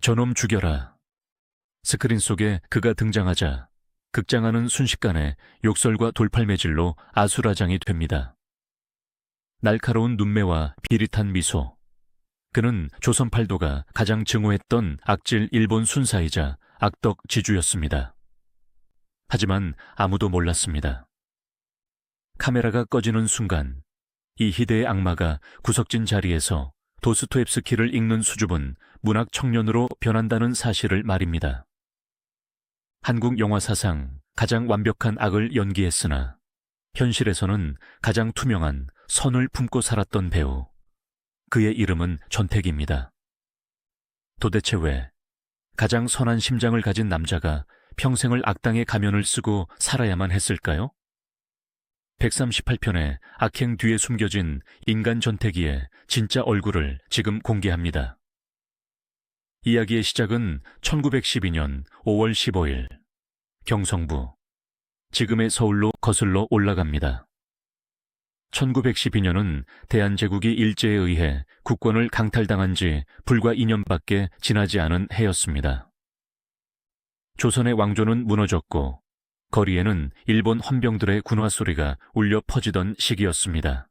저놈 죽여라. 스크린 속에 그가 등장하자 극장안은 순식간에 욕설과 돌팔매질로 아수라장이 됩니다. 날카로운 눈매와 비릿한 미소. 그는 조선 팔도가 가장 증오했던 악질 일본 순사이자 악덕 지주였습니다. 하지만 아무도 몰랐습니다. 카메라가 꺼지는 순간 이 희대의 악마가 구석진 자리에서 도스토옙스키를 읽는 수줍은 문학 청년으로 변한다는 사실을 말입니다. 한국 영화 사상 가장 완벽한 악을 연기했으나 현실에서는 가장 투명한 선을 품고 살았던 배우. 그의 이름은 전택입니다. 도대체 왜 가장 선한 심장을 가진 남자가 평생을 악당의 가면을 쓰고 살아야만 했을까요? 138편의 악행 뒤에 숨겨진 인간 전태기의 진짜 얼굴을 지금 공개합니다. 이야기의 시작은 1912년 5월 15일 경성부, 지금의 서울로 거슬러 올라갑니다. 1912년은 대한제국이 일제에 의해 국권을 강탈당한 지 불과 2년밖에 지나지 않은 해였습니다. 조선의 왕조는 무너졌고 거리에는 일본 헌병들의 군화 소리가 울려 퍼지던 시기였습니다.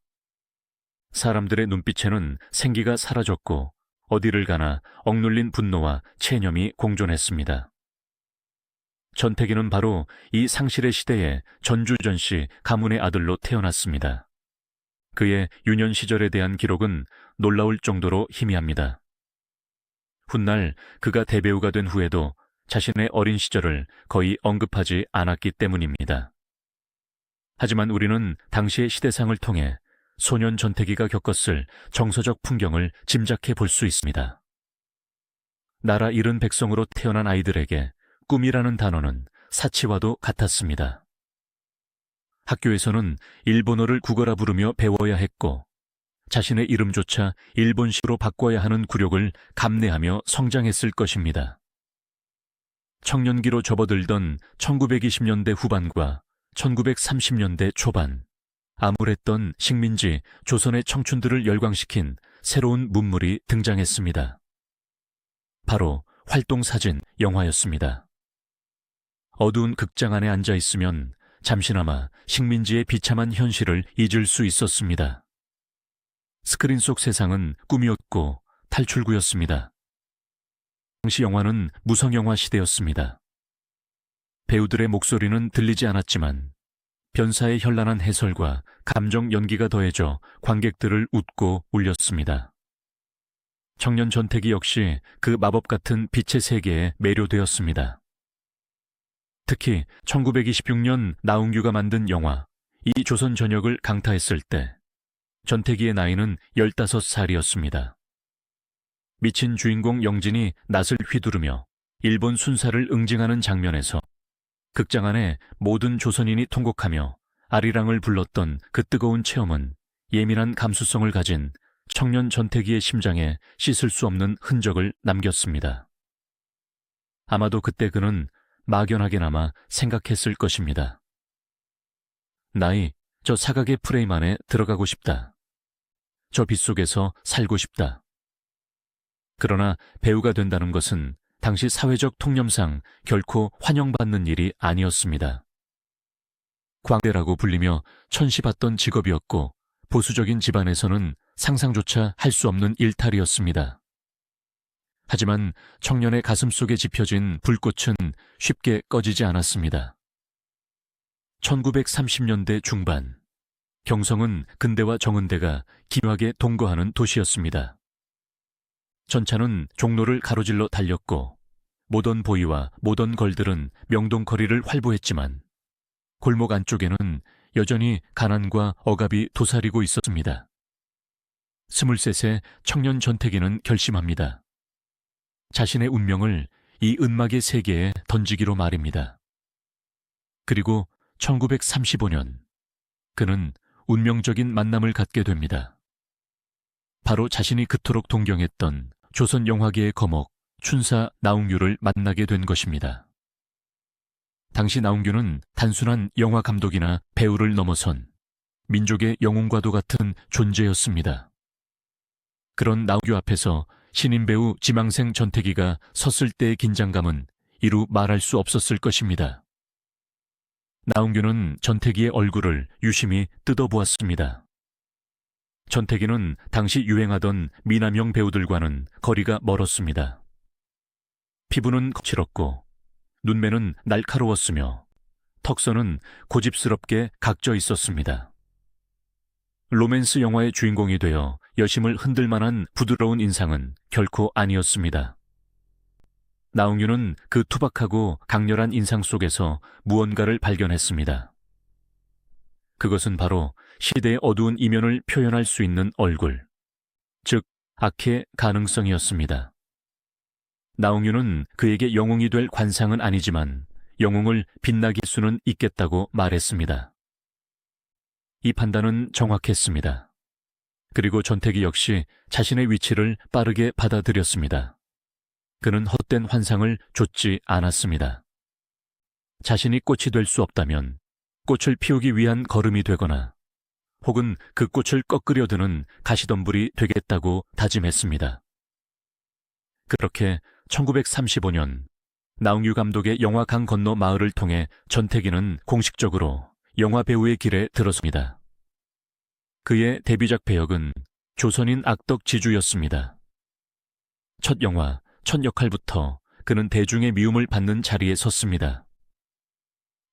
사람들의 눈빛에는 생기가 사라졌고 어디를 가나 억눌린 분노와 체념이 공존했습니다. 전태기는 바로 이 상실의 시대에 전주전씨 가문의 아들로 태어났습니다. 그의 유년 시절에 대한 기록은 놀라울 정도로 희미합니다. 훗날 그가 대배우가 된 후에도 자신의 어린 시절을 거의 언급하지 않았기 때문입니다. 하지만 우리는 당시의 시대상을 통해 소년 전태기가 겪었을 정서적 풍경을 짐작해 볼 수 있습니다. 나라 잃은 백성으로 태어난 아이들에게 꿈이라는 단어는 사치와도 같았습니다. 학교에서는 일본어를 국어라 부르며 배워야 했고 자신의 이름조차 일본식으로 바꿔야 하는 굴욕을 감내하며 성장했을 것입니다. 청년기로 접어들던 1920년대 후반과 1930년대 초반, 암울했던 식민지 조선의 청춘들을 열광시킨 새로운 문물이 등장했습니다. 바로 활동사진 영화였습니다. 어두운 극장 안에 앉아 있으면 잠시나마 식민지의 비참한 현실을 잊을 수 있었습니다. 스크린 속 세상은 꿈이었고 탈출구였습니다. 당시 영화는 무성영화 시대였습니다. 배우들의 목소리는 들리지 않았지만 변사의 현란한 해설과 감정 연기가 더해져 관객들을 웃고 울렸습니다. 청년 전태기 역시 그 마법 같은 빛의 세계에 매료되었습니다. 특히 1926년 나웅규가 만든 영화 이 조선 전역을 강타했을 때 전태기의 나이는 15살이었습니다. 미친 주인공 영진이 낫을 휘두르며 일본 순사를 응징하는 장면에서 극장 안에 모든 조선인이 통곡하며 아리랑을 불렀던 그 뜨거운 체험은 예민한 감수성을 가진 청년 전태기의 심장에 씻을 수 없는 흔적을 남겼습니다. 아마도 그때 그는 막연하게나마 생각했을 것입니다. 나이, 저 사각의 프레임 안에 들어가고 싶다. 저 빛 속에서 살고 싶다. 그러나 배우가 된다는 것은 당시 사회적 통념상 결코 환영받는 일이 아니었습니다. 광대라고 불리며 천시받던 직업이었고 보수적인 집안에서는 상상조차 할 수 없는 일탈이었습니다. 하지만 청년의 가슴속에 지펴진 불꽃은 쉽게 꺼지지 않았습니다. 1930년대 중반, 경성은 근대와 정은대가 기묘하게 동거하는 도시였습니다. 전차는 종로를 가로질러 달렸고 모던 보이와 모던 걸들은 명동거리를 활보했지만 골목 안쪽에는 여전히 가난과 억압이 도사리고 있었습니다. 23세 청년 전태기는 결심합니다. 자신의 운명을 이 은막의 세계에 던지기로 말입니다. 그리고 1935년 그는 운명적인 만남을 갖게 됩니다. 바로 자신이 그토록 동경했던 조선 영화계의 거목 춘사 나웅규를 만나게 된 것입니다. 당시 나웅규는 단순한 영화 감독이나 배우를 넘어선 민족의 영웅과도 같은 존재였습니다. 그런 나웅규 앞에서 신인 배우 지망생 전태기가 섰을 때의 긴장감은 이루 말할 수 없었을 것입니다. 나홍규는 전태기의 얼굴을 유심히 뜯어보았습니다. 전태기는 당시 유행하던 미남형 배우들과는 거리가 멀었습니다. 피부는 거칠었고 눈매는 날카로웠으며 턱선은 고집스럽게 각져 있었습니다. 로맨스 영화의 주인공이 되어 여심을 흔들 만한 부드러운 인상은 결코 아니었습니다. 나홍규는 그 투박하고 강렬한 인상 속에서 무언가를 발견했습니다. 그것은 바로 시대의 어두운 이면을 표현할 수 있는 얼굴, 즉 악의 가능성이었습니다. 나홍규는 그에게 영웅이 될 관상은 아니지만 영웅을 빛나게 할 수는 있겠다고 말했습니다. 이 판단은 정확했습니다. 그리고 전태기 역시 자신의 위치를 빠르게 받아들였습니다. 그는 헛된 환상을 좇지 않았습니다. 자신이 꽃이 될 수 없다면 꽃을 피우기 위한 걸음이 되거나 혹은 그 꽃을 꺾으려 드는 가시덤불이 되겠다고 다짐했습니다. 그렇게 1935년 나홍규 감독의 영화 강 건너 마을을 통해 전태기는 공식적으로 영화 배우의 길에 들어섭니다. 그의 데뷔작 배역은 조선인 악덕 지주였습니다. 첫 영화, 첫 역할부터 그는 대중의 미움을 받는 자리에 섰습니다.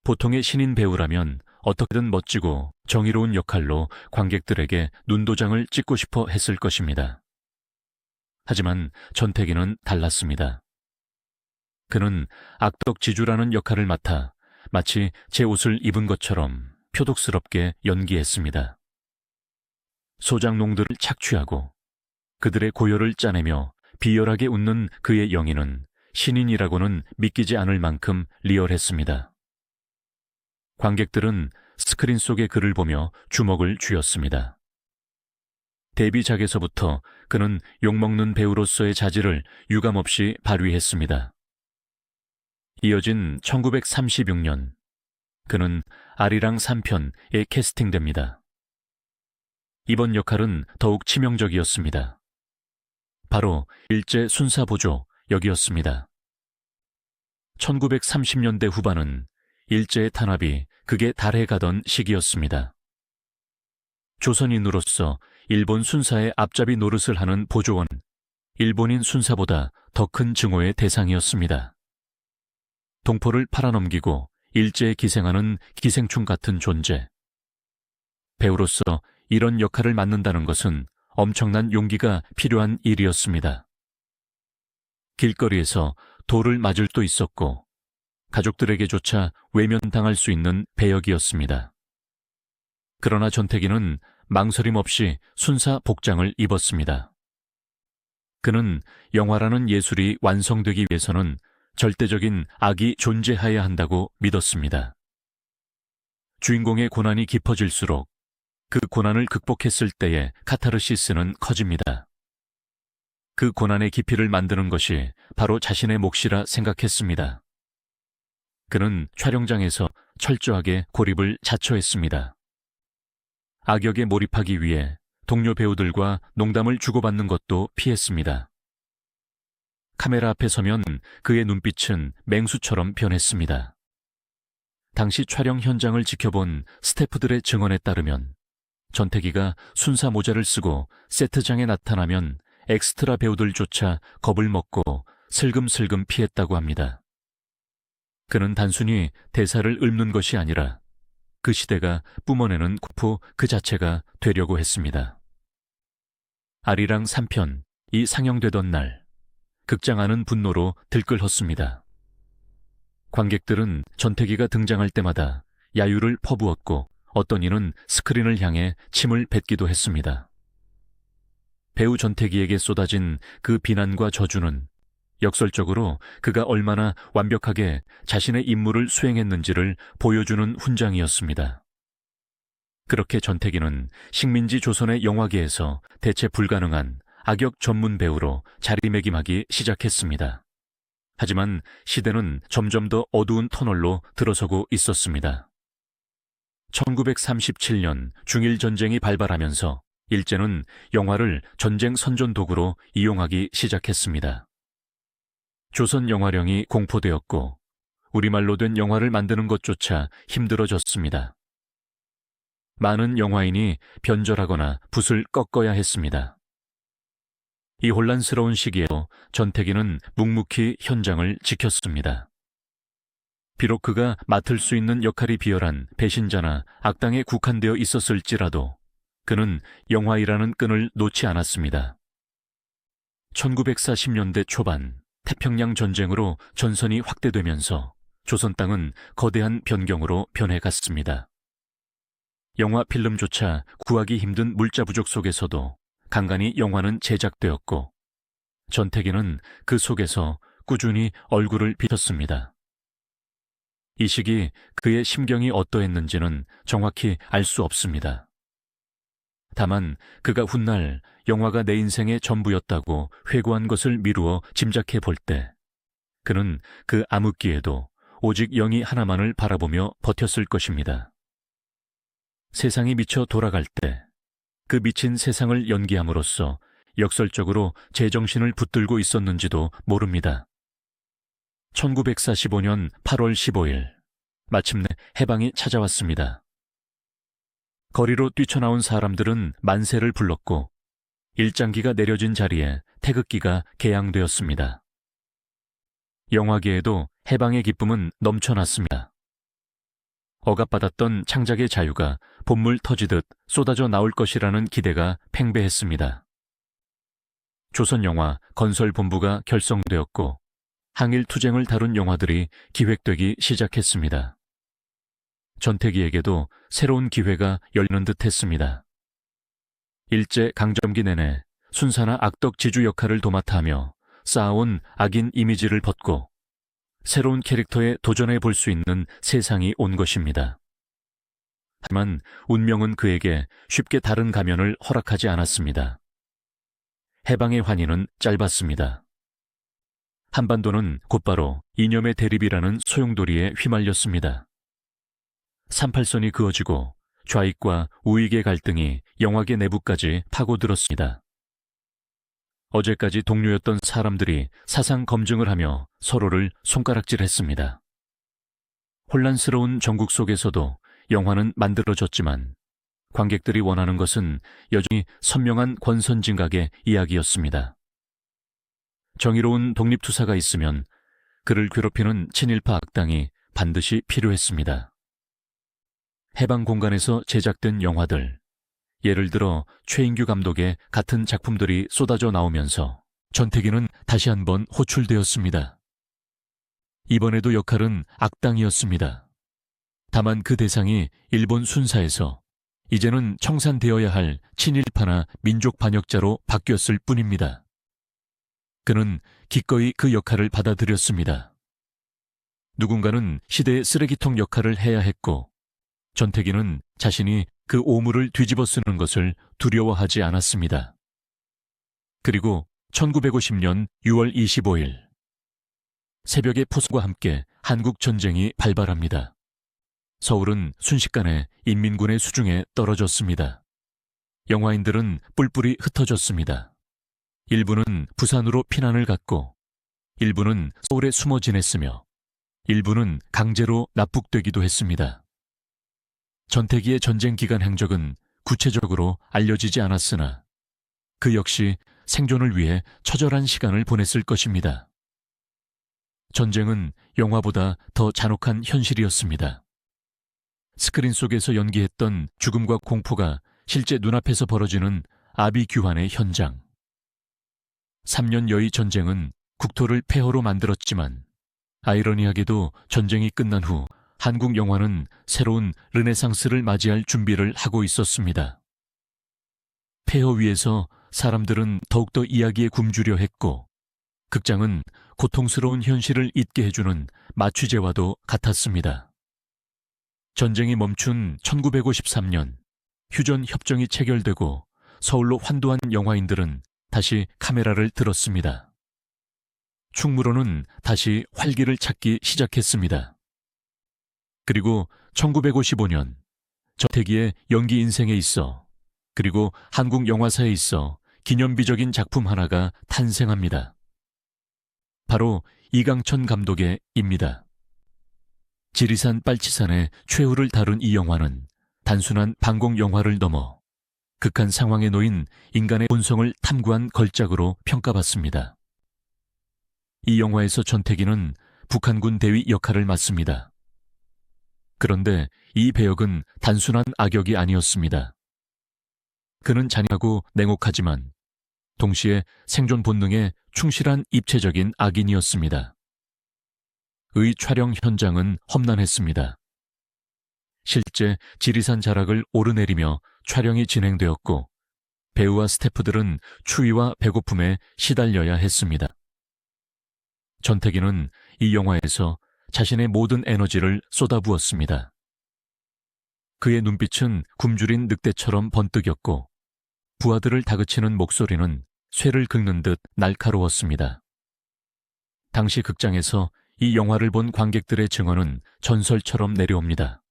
보통의 신인 배우라면 어떻게든 멋지고 정의로운 역할로 관객들에게 눈도장을 찍고 싶어 했을 것입니다. 하지만 전태기는 달랐습니다. 그는 악덕 지주라는 역할을 맡아 마치 제 옷을 입은 것처럼 표독스럽게 연기했습니다. 소장농들을 착취하고 그들의 고열을 짜내며 비열하게 웃는 그의 영인은 신인이라고는 믿기지 않을 만큼 리얼했습니다. 관객들은 스크린 속의 그를 보며 주먹을 쥐었습니다. 데뷔작에서부터 그는 욕먹는 배우로서의 자질을 유감없이 발휘했습니다. 이어진 1936년, 그는 아리랑 3편에 캐스팅됩니다. 이번 역할은 더욱 치명적이었습니다. 바로 일제 순사보조 역이었습니다. 1930년대 후반은 일제의 탄압이 극에 달해 가던 시기였습니다. 조선인으로서 일본 순사의 앞잡이 노릇을 하는 보조원, 일본인 순사보다 더 큰 증오의 대상이었습니다. 동포를 팔아넘기고 일제에 기생하는 기생충 같은 존재. 배우로서 이런 역할을 맡는다는 것은 엄청난 용기가 필요한 일이었습니다. 길거리에서 돌을 맞을 수도 있었고 가족들에게조차 외면당할 수 있는 배역이었습니다. 그러나 전태기는 망설임 없이 순사 복장을 입었습니다. 그는 영화라는 예술이 완성되기 위해서는 절대적인 악이 존재해야 한다고 믿었습니다. 주인공의 고난이 깊어질수록 그 고난을 극복했을 때의 카타르시스는 커집니다. 그 고난의 깊이를 만드는 것이 바로 자신의 몫이라 생각했습니다. 그는 촬영장에서 철저하게 고립을 자처했습니다. 악역에 몰입하기 위해 동료 배우들과 농담을 주고받는 것도 피했습니다. 카메라 앞에 서면 그의 눈빛은 맹수처럼 변했습니다. 당시 촬영 현장을 지켜본 스태프들의 증언에 따르면 전태기가 순사 모자를 쓰고 세트장에 나타나면 엑스트라 배우들조차 겁을 먹고 슬금슬금 피했다고 합니다. 그는 단순히 대사를 읊는 것이 아니라 그 시대가 뿜어내는 공포 그 자체가 되려고 했습니다. 아리랑 3편이 상영되던 날, 극장 안은 분노로 들끓었습니다. 관객들은 전태기가 등장할 때마다 야유를 퍼부었고 어떤 이는 스크린을 향해 침을 뱉기도 했습니다. 배우 전태기에게 쏟아진 그 비난과 저주는 역설적으로 그가 얼마나 완벽하게 자신의 임무를 수행했는지를 보여주는 훈장이었습니다. 그렇게 전태기는 식민지 조선의 영화계에서 대체 불가능한 악역 전문 배우로 자리매김하기 시작했습니다. 하지만 시대는 점점 더 어두운 터널로 들어서고 있었습니다. 1937년 중일전쟁이 발발하면서 일제는 영화를 전쟁 선전 도구로 이용하기 시작했습니다. 조선 영화령이 공포되었고 우리말로 된 영화를 만드는 것조차 힘들어졌습니다. 많은 영화인이 변절하거나 붓을 꺾어야 했습니다. 이 혼란스러운 시기에도 전태기는 묵묵히 현장을 지켰습니다. 비록 그가 맡을 수 있는 역할이 비열한 배신자나 악당에 국한되어 있었을지라도 그는 영화이라는 끈을 놓지 않았습니다. 1940년대 초반 태평양 전쟁으로 전선이 확대되면서 조선 땅은 거대한 변경으로 변해갔습니다. 영화 필름조차 구하기 힘든 물자 부족 속에서도 간간히 영화는 제작되었고 전태기는 그 속에서 꾸준히 얼굴을 비쳤습니다. 이 시기 그의 심경이 어떠했는지는 정확히 알 수 없습니다. 다만 그가 훗날 영화가 내 인생의 전부였다고 회고한 것을 미루어 짐작해 볼 때 그는 그 암흑기에도 오직 영희 하나만을 바라보며 버텼을 것입니다. 세상이 미쳐 돌아갈 때 그 미친 세상을 연기함으로써 역설적으로 제정신을 붙들고 있었는지도 모릅니다. 1945년 8월 15일 마침내 해방이 찾아왔습니다. 거리로 뛰쳐나온 사람들은 만세를 불렀고 일장기가 내려진 자리에 태극기가 개양되었습니다. 영화계에도 해방의 기쁨은 넘쳐났습니다. 억압받았던 창작의 자유가 봇물 터지듯 쏟아져 나올 것이라는 기대가 팽배했습니다. 조선 영화 건설본부가 결성되었고 항일 투쟁을 다룬 영화들이 기획되기 시작했습니다. 전태기에게도 새로운 기회가 열리는 듯 했습니다. 일제 강점기 내내 순사나 악덕 지주 역할을 도맡아 하며 쌓아온 악인 이미지를 벗고 새로운 캐릭터에 도전해 볼 수 있는 세상이 온 것입니다. 하지만 운명은 그에게 쉽게 다른 가면을 허락하지 않았습니다. 해방의 환희는 짧았습니다. 한반도는 곧바로 이념의 대립이라는 소용돌이에 휘말렸습니다. 38선이 그어지고 좌익과 우익의 갈등이 영화계 내부까지 파고들었습니다. 어제까지 동료였던 사람들이 사상 검증을 하며 서로를 손가락질했습니다. 혼란스러운 전국 속에서도 영화는 만들어졌지만 관객들이 원하는 것은 여전히 선명한 권선징악의 이야기였습니다. 정의로운 독립투사가 있으면 그를 괴롭히는 친일파 악당이 반드시 필요했습니다. 해방 공간에서 제작된 영화들, 예를 들어 최인규 감독의 같은 작품들이 쏟아져 나오면서 전태기는 다시 한번 호출되었습니다. 이번에도 역할은 악당이었습니다. 다만 그 대상이 일본 순사에서 이제는 청산되어야 할 친일파나 민족 반역자로 바뀌었을 뿐입니다. 그는 기꺼이 그 역할을 받아들였습니다. 누군가는 시대의 쓰레기통 역할을 해야 했고 전태기는 자신이 그 오물을 뒤집어 쓰는 것을 두려워하지 않았습니다. 그리고 1950년 6월 25일 새벽의 포성과 함께 한국 전쟁이 발발합니다. 서울은 순식간에 인민군의 수중에 떨어졌습니다. 영화인들은 뿔뿔이 흩어졌습니다. 일부는 부산으로 피난을 갔고 일부는 서울에 숨어 지냈으며 일부는 강제로 납북되기도 했습니다. 전태기의 전쟁 기간 행적은 구체적으로 알려지지 않았으나 그 역시 생존을 위해 처절한 시간을 보냈을 것입니다. 전쟁은 영화보다 더 잔혹한 현실이었습니다. 스크린 속에서 연기했던 죽음과 공포가 실제 눈앞에서 벌어지는 아비규환의 현장. 3년여의 전쟁은 국토를 폐허로 만들었지만 아이러니하게도 전쟁이 끝난 후 한국 영화는 새로운 르네상스를 맞이할 준비를 하고 있었습니다. 폐허 위에서 사람들은 더욱더 이야기에 굶주려 했고 극장은 고통스러운 현실을 잊게 해주는 마취제와도 같았습니다. 전쟁이 멈춘 1953년 휴전 협정이 체결되고 서울로 환도한 영화인들은 다시 카메라를 들었습니다. 충무로는 다시 활기를 찾기 시작했습니다. 그리고 1955년 전태기의 연기 인생에 있어 그리고 한국 영화사에 있어 기념비적인 작품 하나가 탄생합니다. 바로 이강천 감독의 입니다. 지리산 빨치산의 최후를 다룬 이 영화는 단순한 방공 영화를 넘어 극한 상황에 놓인 인간의 본성을 탐구한 걸작으로 평가받습니다. 이 영화에서 전태기는 북한군 대위 역할을 맡습니다. 그런데 이 배역은 단순한 악역이 아니었습니다. 그는 잔인하고 냉혹하지만 동시에 생존 본능에 충실한 입체적인 악인이었습니다. 의 촬영 현장은 험난했습니다. 실제 지리산 자락을 오르내리며 촬영이 진행되었고 배우와 스태프들은 추위와 배고픔에 시달려야 했습니다. 전태기는 이 영화에서 자신의 모든 에너지를 쏟아부었습니다. 그의 눈빛은 굶주린 늑대처럼 번뜩였고 부하들을 다그치는 목소리는 쇠를 긁는 듯 날카로웠습니다. 당시 극장에서 이 영화를 본 관객들의 증언은 전설처럼 내려옵니다.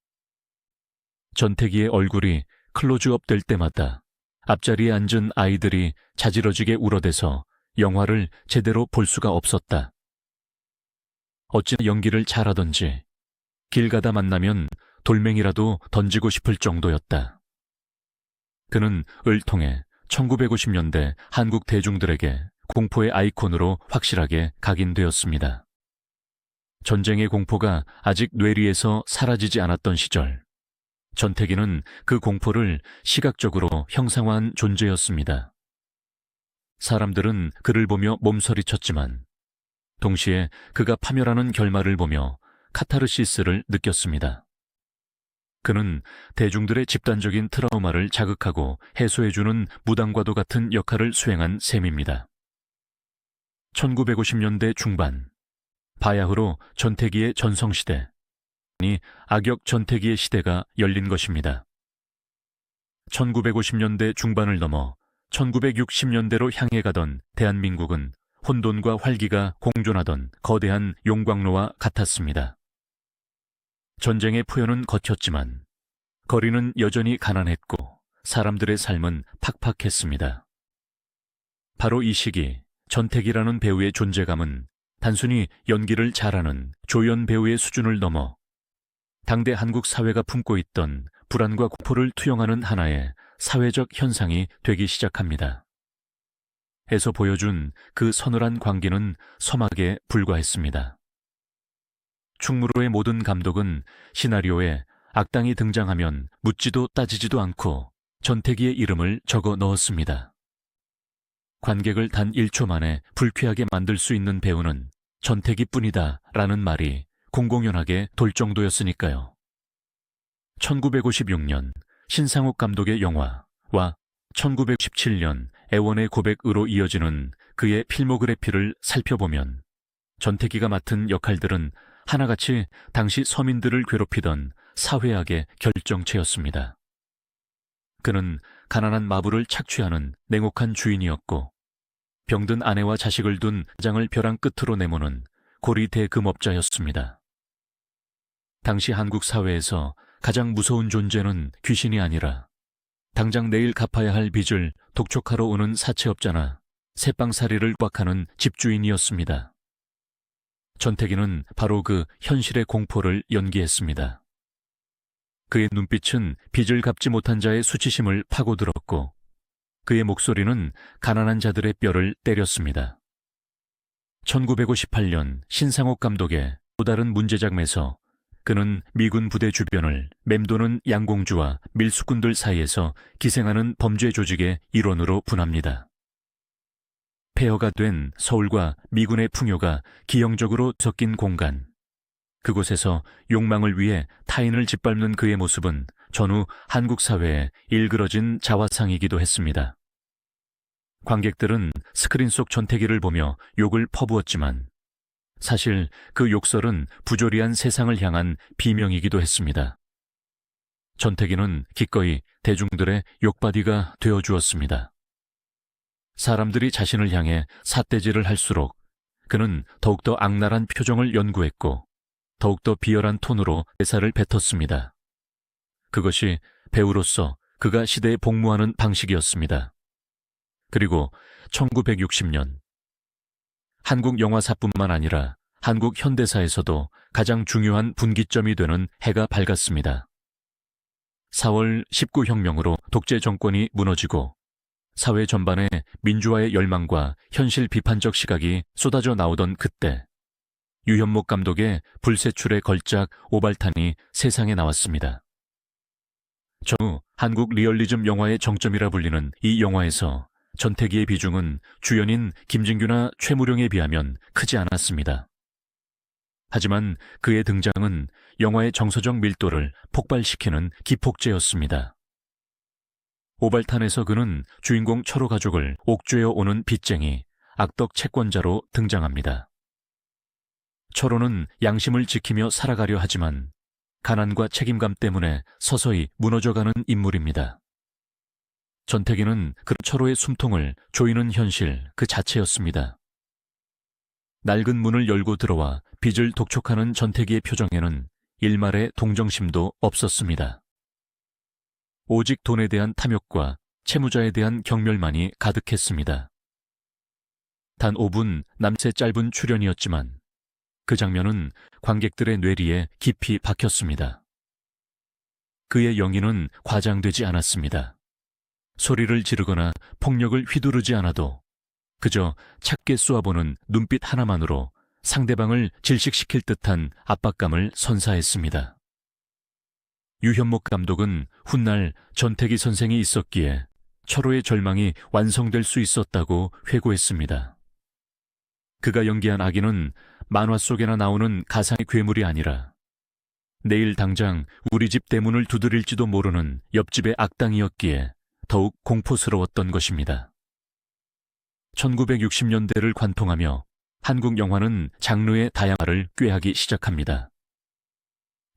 전태기의 얼굴이 클로즈업 될 때마다 앞자리에 앉은 아이들이 자지러지게 울어대서 영화를 제대로 볼 수가 없었다. 어찌나 연기를 잘하던지 길 가다 만나면 돌멩이라도 던지고 싶을 정도였다. 그는 을 통해 1950년대 한국 대중들에게 공포의 아이콘으로 확실하게 각인되었습니다. 전쟁의 공포가 아직 뇌리에서 사라지지 않았던 시절, 전태기는 그 공포를 시각적으로 형상화한 존재였습니다. 사람들은 그를 보며 몸서리쳤지만 동시에 그가 파멸하는 결말을 보며 카타르시스를 느꼈습니다. 그는 대중들의 집단적인 트라우마를 자극하고 해소해주는 무당과도 같은 역할을 수행한 셈입니다. 1950년대 중반, 바야흐로 전태기의 전성시대, 악역 전태기의 시대가 열린 것입니다. 1950년대 중반을 넘어 1960년대로 향해 가던 대한민국은 혼돈과 활기가 공존하던 거대한 용광로와 같았습니다. 전쟁의 포효는 걷혔지만 거리는 여전히 가난했고 사람들의 삶은 팍팍했습니다. 바로 이 시기 전태기라는 배우의 존재감은 단순히 연기를 잘하는 조연 배우의 수준을 넘어 당대 한국 사회가 품고 있던 불안과 공포를 투영하는 하나의 사회적 현상이 되기 시작합니다. 에서 보여준 그 서늘한 광기는 서막에 불과했습니다. 충무로의 모든 감독은 시나리오에 악당이 등장하면 묻지도 따지지도 않고 전태기의 이름을 적어 넣었습니다. 관객을 단 1초 만에 불쾌하게 만들 수 있는 배우는 전태기뿐이다 라는 말이 공공연하게 돌 정도였으니까요. 1956년 신상옥 감독의 영화와 1917년 애원의 고백으로 이어지는 그의 필모그래피를 살펴보면 전태기가 맡은 역할들은 하나같이 당시 서민들을 괴롭히던 사회악의 결정체였습니다. 그는 가난한 마부를 착취하는 냉혹한 주인이었고 병든 아내와 자식을 둔 가장을 벼랑 끝으로 내모는 고리 대금업자였습니다. 당시 한국 사회에서 가장 무서운 존재는 귀신이 아니라 당장 내일 갚아야 할 빚을 독촉하러 오는 사채업자나 새빵살이를 구박하는 집주인이었습니다. 전태기는 바로 그 현실의 공포를 연기했습니다. 그의 눈빛은 빚을 갚지 못한 자의 수치심을 파고들었고 그의 목소리는 가난한 자들의 뼈를 때렸습니다. 1958년 신상옥 감독의 또 다른 문제작에서 그는 미군 부대 주변을 맴도는 양공주와 밀수꾼들 사이에서 기생하는 범죄 조직의 일원으로 분합니다. 폐허가 된 서울과 미군의 풍요가 기형적으로 섞인 공간, 그곳에서 욕망을 위해 타인을 짓밟는 그의 모습은 전후 한국 사회에 일그러진 자화상이기도 했습니다. 관객들은 스크린 속 전태기를 보며 욕을 퍼부었지만 사실 그 욕설은 부조리한 세상을 향한 비명이기도 했습니다. 전태기는 기꺼이 대중들의 욕바디가 되어주었습니다. 사람들이 자신을 향해 삿대질을 할수록 그는 더욱더 악랄한 표정을 연구했고 더욱더 비열한 톤으로 대사를 뱉었습니다. 그것이 배우로서 그가 시대에 복무하는 방식이었습니다. 그리고 1960년 한국 영화사뿐만 아니라 한국 현대사에서도 가장 중요한 분기점이 되는 해가 밝았습니다. 4월 19혁명으로 독재 정권이 무너지고 사회 전반에 민주화의 열망과 현실 비판적 시각이 쏟아져 나오던 그때 유현목 감독의 불세출의 걸작 오발탄이 세상에 나왔습니다. 전후 한국 리얼리즘 영화의 정점이라 불리는 이 영화에서 전태기의 비중은 주연인 김진규나 최무룡에 비하면 크지 않았습니다. 하지만 그의 등장은 영화의 정서적 밀도를 폭발시키는 기폭제였습니다. 오발탄에서 그는 주인공 철호 가족을 옥죄어 오는 빚쟁이, 악덕 채권자로 등장합니다. 철호는 양심을 지키며 살아가려 하지만 가난과 책임감 때문에 서서히 무너져가는 인물입니다. 전태기는 그 철호의 숨통을 조이는 현실 그 자체였습니다. 낡은 문을 열고 들어와 빚을 독촉하는 전태기의 표정에는 일말의 동정심도 없었습니다. 오직 돈에 대한 탐욕과 채무자에 대한 경멸만이 가득했습니다. 단 5분 남새 짧은 출연이었지만 그 장면은 관객들의 뇌리에 깊이 박혔습니다. 그의 연기는 과장되지 않았습니다. 소리를 지르거나 폭력을 휘두르지 않아도 그저 차게 쏘아보는 눈빛 하나만으로 상대방을 질식시킬 듯한 압박감을 선사했습니다. 유현목 감독은 훗날 전태기 선생이 있었기에 철호의 절망이 완성될 수 있었다고 회고했습니다. 그가 연기한 아기는 만화 속에나 나오는 가상의 괴물이 아니라 내일 당장 우리 집 대문을 두드릴지도 모르는 옆집의 악당이었기에 더욱 공포스러웠던 것입니다. 1960년대를 관통하며 한국 영화는 장르의 다양화를 꾀하기 시작합니다.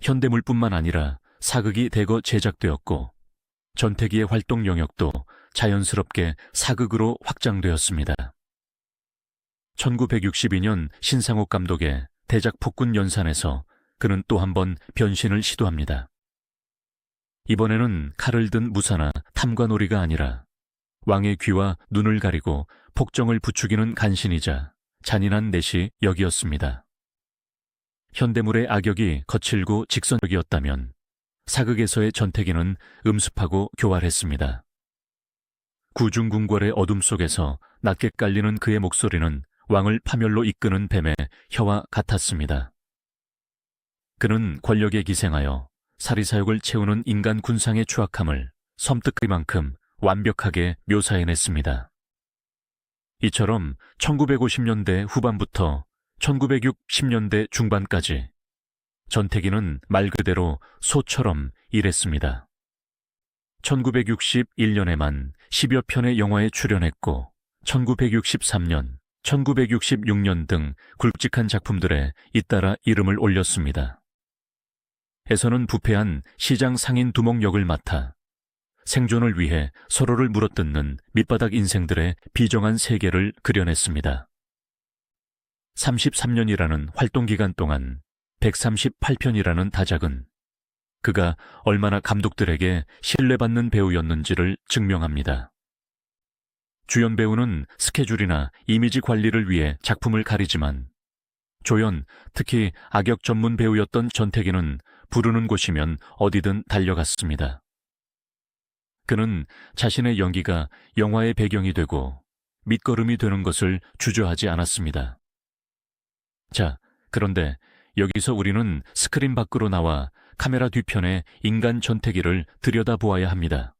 현대물뿐만 아니라 사극이 대거 제작되었고 전태기의 활동 영역도 자연스럽게 사극으로 확장되었습니다. 1962년 신상옥 감독의 대작 폭군 연산에서 그는 또 한 번 변신을 시도합니다. 이번에는 칼을 든 무사나 탐관오리가 아니라 왕의 귀와 눈을 가리고 폭정을 부추기는 간신이자 잔인한 내시 역이었습니다. 현대물의 악역이 거칠고 직선적이었다면 사극에서의 전태기는 음습하고 교활했습니다. 구중궁궐의 어둠 속에서 낮게 깔리는 그의 목소리는 왕을 파멸로 이끄는 뱀의 혀와 같았습니다. 그는 권력에 기생하여 사리사욕을 채우는 인간 군상의 추악함을 섬뜩하리만큼 완벽하게 묘사해냈습니다. 이처럼 1950년대 후반부터 1960년대 중반까지 전태기는 말 그대로 소처럼 일했습니다. 1961년에만 10여 편의 영화에 출연했고 1963년, 1966년 등 굵직한 작품들에 잇따라 이름을 올렸습니다. 에서는 부패한 시장 상인 두목 역을 맡아 생존을 위해 서로를 물어뜯는 밑바닥 인생들의 비정한 세계를 그려냈습니다. 33년이라는 활동기간 동안 138편이라는 다작은 그가 얼마나 감독들에게 신뢰받는 배우였는지를 증명합니다. 주연 배우는 스케줄이나 이미지 관리를 위해 작품을 가리지만 조연, 특히 악역 전문 배우였던 전태기는 부르는 곳이면 어디든 달려갔습니다. 그는 자신의 연기가 영화의 배경이 되고 밑거름이 되는 것을 주저하지 않았습니다. 자, 그런데 여기서 우리는 스크린 밖으로 나와 카메라 뒤편의 인간 전태기를 들여다보아야 합니다.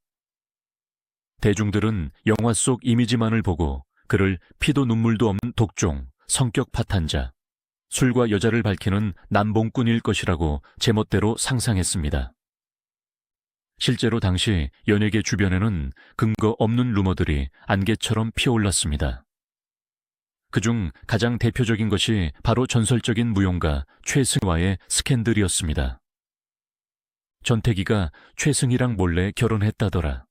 대중들은 영화 속 이미지만을 보고 그를 피도 눈물도 없는 독종, 성격 파탄자, 술과 여자를 밝히는 남봉꾼일 것이라고 제멋대로 상상했습니다. 실제로 당시 연예계 주변에는 근거 없는 루머들이 안개처럼 피어올랐습니다. 그중 가장 대표적인 것이 바로 전설적인 무용가 최승희와의 스캔들이었습니다. 전태기가 최승희랑 몰래 결혼했다더라.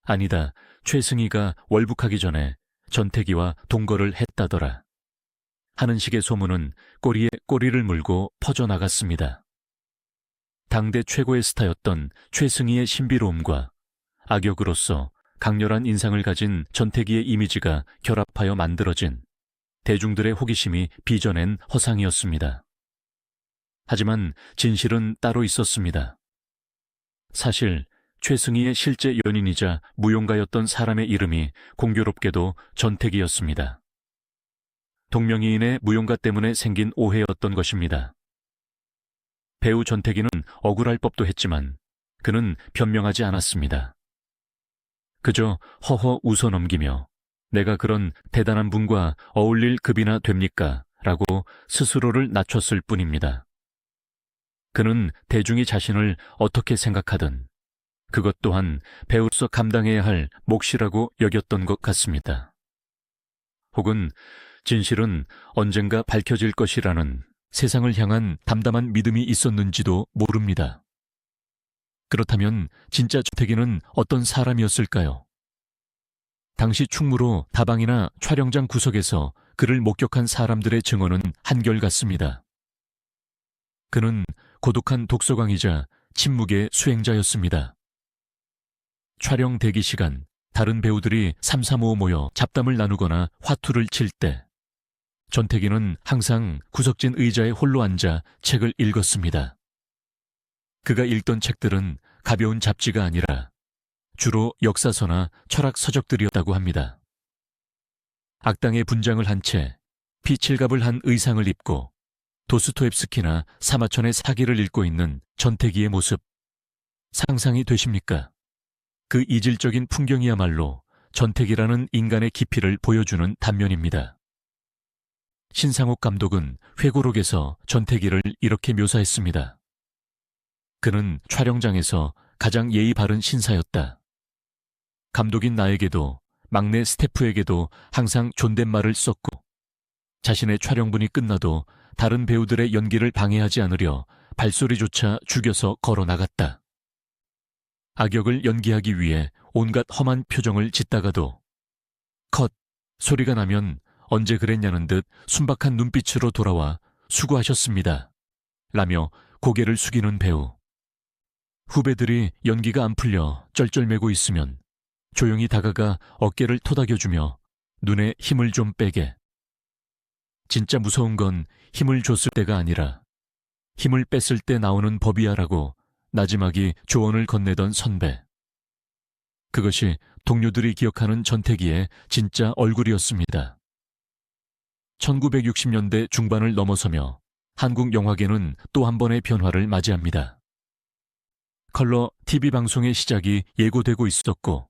아니다, 최승희가 월북하기 전에 전태기와 동거를 했다더라. 하는 식의 소문은 꼬리에 꼬리를 물고 퍼져나갔습니다. 당대 최고의 스타였던 최승희의 신비로움과 악역으로서 강렬한 인상을 가진 전태기의 이미지가 결합하여 만들어진 대중들의 호기심이 빚어낸 허상이었습니다. 하지만 진실은 따로 있었습니다. 사실 최승희의 실제 연인이자 무용가였던 사람의 이름이 공교롭게도 전태기였습니다. 동명이인의 무용가 때문에 생긴 오해였던 것입니다. 배우 전태기는 억울할 법도 했지만 그는 변명하지 않았습니다. 그저 허허 웃어넘기며 내가 그런 대단한 분과 어울릴 급이나 됩니까? 라고 스스로를 낮췄을 뿐입니다. 그는 대중이 자신을 어떻게 생각하든 그것 또한 배우로서 감당해야 할 몫이라고 여겼던 것 같습니다. 혹은 진실은 언젠가 밝혀질 것이라는 세상을 향한 담담한 믿음이 있었는지도 모릅니다. 그렇다면 진짜 전태기는 어떤 사람이었을까요? 당시 충무로 다방이나 촬영장 구석에서 그를 목격한 사람들의 증언은 한결같습니다. 그는 고독한 독서광이자 침묵의 수행자였습니다. 촬영 대기 시간, 다른 배우들이 삼삼오오 모여 잡담을 나누거나 화투를 칠 때 전태기는 항상 구석진 의자에 홀로 앉아 책을 읽었습니다. 그가 읽던 책들은 가벼운 잡지가 아니라 주로 역사서나 철학 서적들이었다고 합니다. 악당의 분장을 한 채 피칠갑을 한 의상을 입고 도스토옙스키나 사마천의 사기를 읽고 있는 전태기의 모습, 상상이 되십니까? 그 이질적인 풍경이야말로 전태기라는 인간의 깊이를 보여주는 단면입니다. 신상옥 감독은 회고록에서 전태기를 이렇게 묘사했습니다. 그는 촬영장에서 가장 예의 바른 신사였다. 감독인 나에게도 막내 스태프에게도 항상 존댓말을 썼고 자신의 촬영분이 끝나도 다른 배우들의 연기를 방해하지 않으려 발소리조차 죽여서 걸어 나갔다. 악역을 연기하기 위해 온갖 험한 표정을 짓다가도 컷! 소리가 나면 언제 그랬냐는 듯 순박한 눈빛으로 돌아와 수고하셨습니다. 라며 고개를 숙이는 배우. 후배들이 연기가 안 풀려 쩔쩔매고 있으면 조용히 다가가 어깨를 토닥여주며 눈에 힘을 좀 빼게. 진짜 무서운 건 힘을 줬을 때가 아니라 힘을 뺐을 때 나오는 법이야라고 나지막이 조언을 건네던 선배. 그것이 동료들이 기억하는 전태기의 진짜 얼굴이었습니다. 1960년대 중반을 넘어서며 한국 영화계는 또 한 번의 변화를 맞이합니다. 컬러 TV 방송의 시작이 예고되고 있었고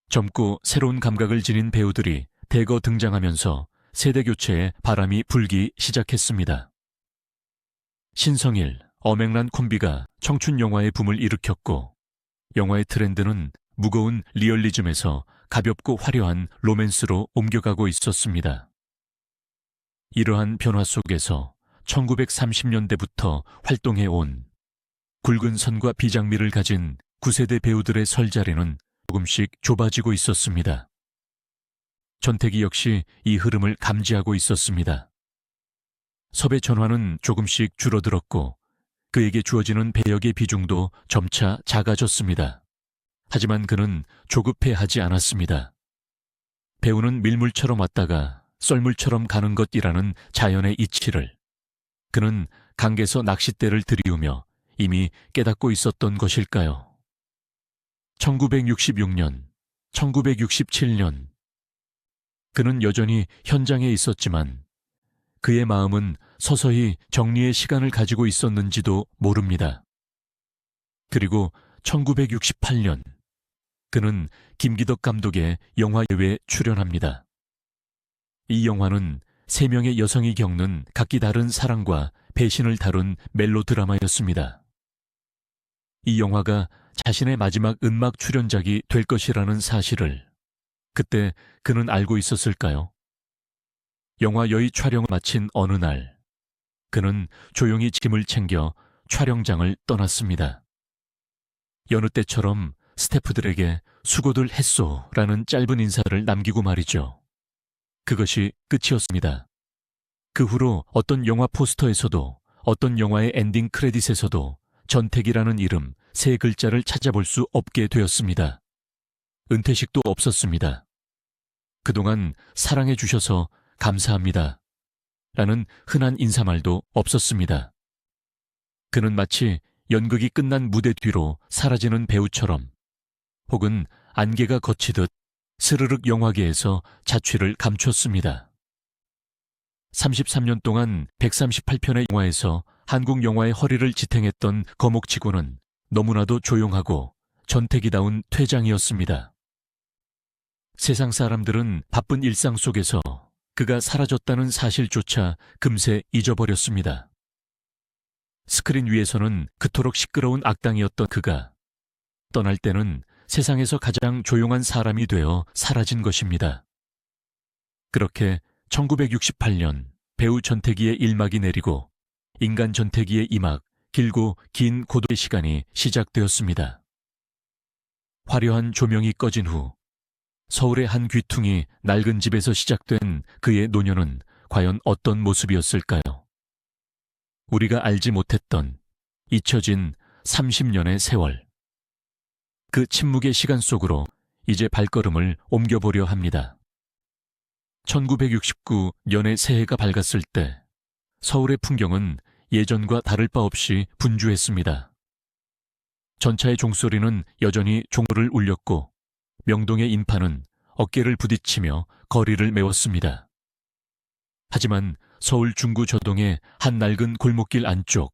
젊고 새로운 감각을 지닌 배우들이 대거 등장하면서 세대교체의 바람이 불기 시작했습니다. 신성일, 엄앵란 콤비가 청춘 영화의 붐을 일으켰고 영화의 트렌드는 무거운 리얼리즘에서 가볍고 화려한 로맨스로 옮겨가고 있었습니다. 이러한 변화 속에서 1930년대부터 활동해온 굵은 선과 비장미를 가진 9세대 배우들의 설 자리는 조금씩 좁아지고 있었습니다. 전태기 역시 이 흐름을 감지하고 있었습니다. 섭외 전화는 조금씩 줄어들었고 그에게 주어지는 배역의 비중도 점차 작아졌습니다. 하지만 그는 조급해하지 않았습니다. 배우는 밀물처럼 왔다가 썰물처럼 가는 것이라는 자연의 이치를 그는 강에서 낚싯대를 들이우며 이미 깨닫고 있었던 것일까요? 1966년, 1967년 그는 여전히 현장에 있었지만 그의 마음은 서서히 정리의 시간을 가지고 있었는지도 모릅니다. 그리고 1968년 그는 김기덕 감독의 영화 예외에 출연합니다. 이 영화는 3명의 여성이 겪는 각기 다른 사랑과 배신을 다룬 멜로드라마였습니다. 이 영화가 자신의 마지막 은막 출연작이 될 것이라는 사실을 그때 그는 알고 있었을까요? 영화 여의 촬영을 마친 어느 날 그는 조용히 짐을 챙겨 촬영장을 떠났습니다. 여느 때처럼 스태프들에게 수고들 했소라는 짧은 인사를 남기고 말이죠. 그것이 끝이었습니다. 그 후로 어떤 영화 포스터에서도 어떤 영화의 엔딩 크레딧에서도 전태기라는 이름 3글자를 찾아볼 수 없게 되었습니다. 은퇴식도 없었습니다. 그동안 사랑해 주셔서 감사합니다. 라는 흔한 인사말도 없었습니다. 그는 마치 연극이 끝난 무대 뒤로 사라지는 배우처럼 혹은 안개가 걷히듯 스르륵 영화계에서 자취를 감췄습니다. 33년 동안 138편의 영화에서 한국 영화의 허리를 지탱했던 거목치고는 너무나도 조용하고 전태기다운 퇴장이었습니다. 세상 사람들은 바쁜 일상 속에서 그가 사라졌다는 사실조차 금세 잊어버렸습니다. 스크린 위에서는 그토록 시끄러운 악당이었던 그가 떠날 때는 세상에서 가장 조용한 사람이 되어 사라진 것입니다. 그렇게 1968년 배우 전태기의 일막이 내리고 인간 전태기의 이막, 길고 긴 고도의 시간이 시작되었습니다. 화려한 조명이 꺼진 후 서울의 한 귀퉁이 낡은 집에서 시작된 그의 노년은 과연 어떤 모습이었을까요? 우리가 알지 못했던 잊혀진 30년의 세월. 그 침묵의 시간 속으로 이제 발걸음을 옮겨보려 합니다. 1969년의 새해가 밝았을 때 서울의 풍경은 예전과 다를 바 없이 분주했습니다. 전차의 종소리는 여전히 종로를 울렸고 명동의 인파는 어깨를 부딪히며 거리를 메웠습니다. 하지만 서울 중구 저동의 한 낡은 골목길 안쪽,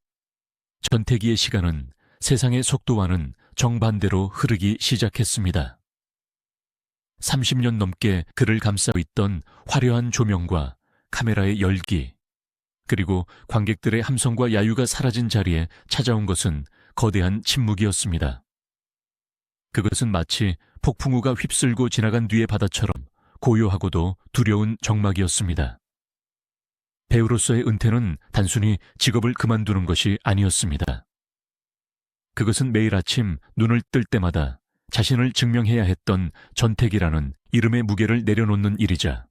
전태기의 시간은 세상의 속도와는 정반대로 흐르기 시작했습니다. 30년 넘게 그를 감싸고 있던 화려한 조명과 카메라의 열기, 그리고 관객들의 함성과 야유가 사라진 자리에 찾아온 것은 거대한 침묵이었습니다. 그것은 마치 폭풍우가 휩쓸고 지나간 뒤의 바다처럼 고요하고도 두려운 적막이었습니다. 배우로서의 은퇴는 단순히 직업을 그만두는 것이 아니었습니다. 그것은 매일 아침 눈을 뜰 때마다 자신을 증명해야 했던 전태기라는 이름의 무게를 내려놓는 일이자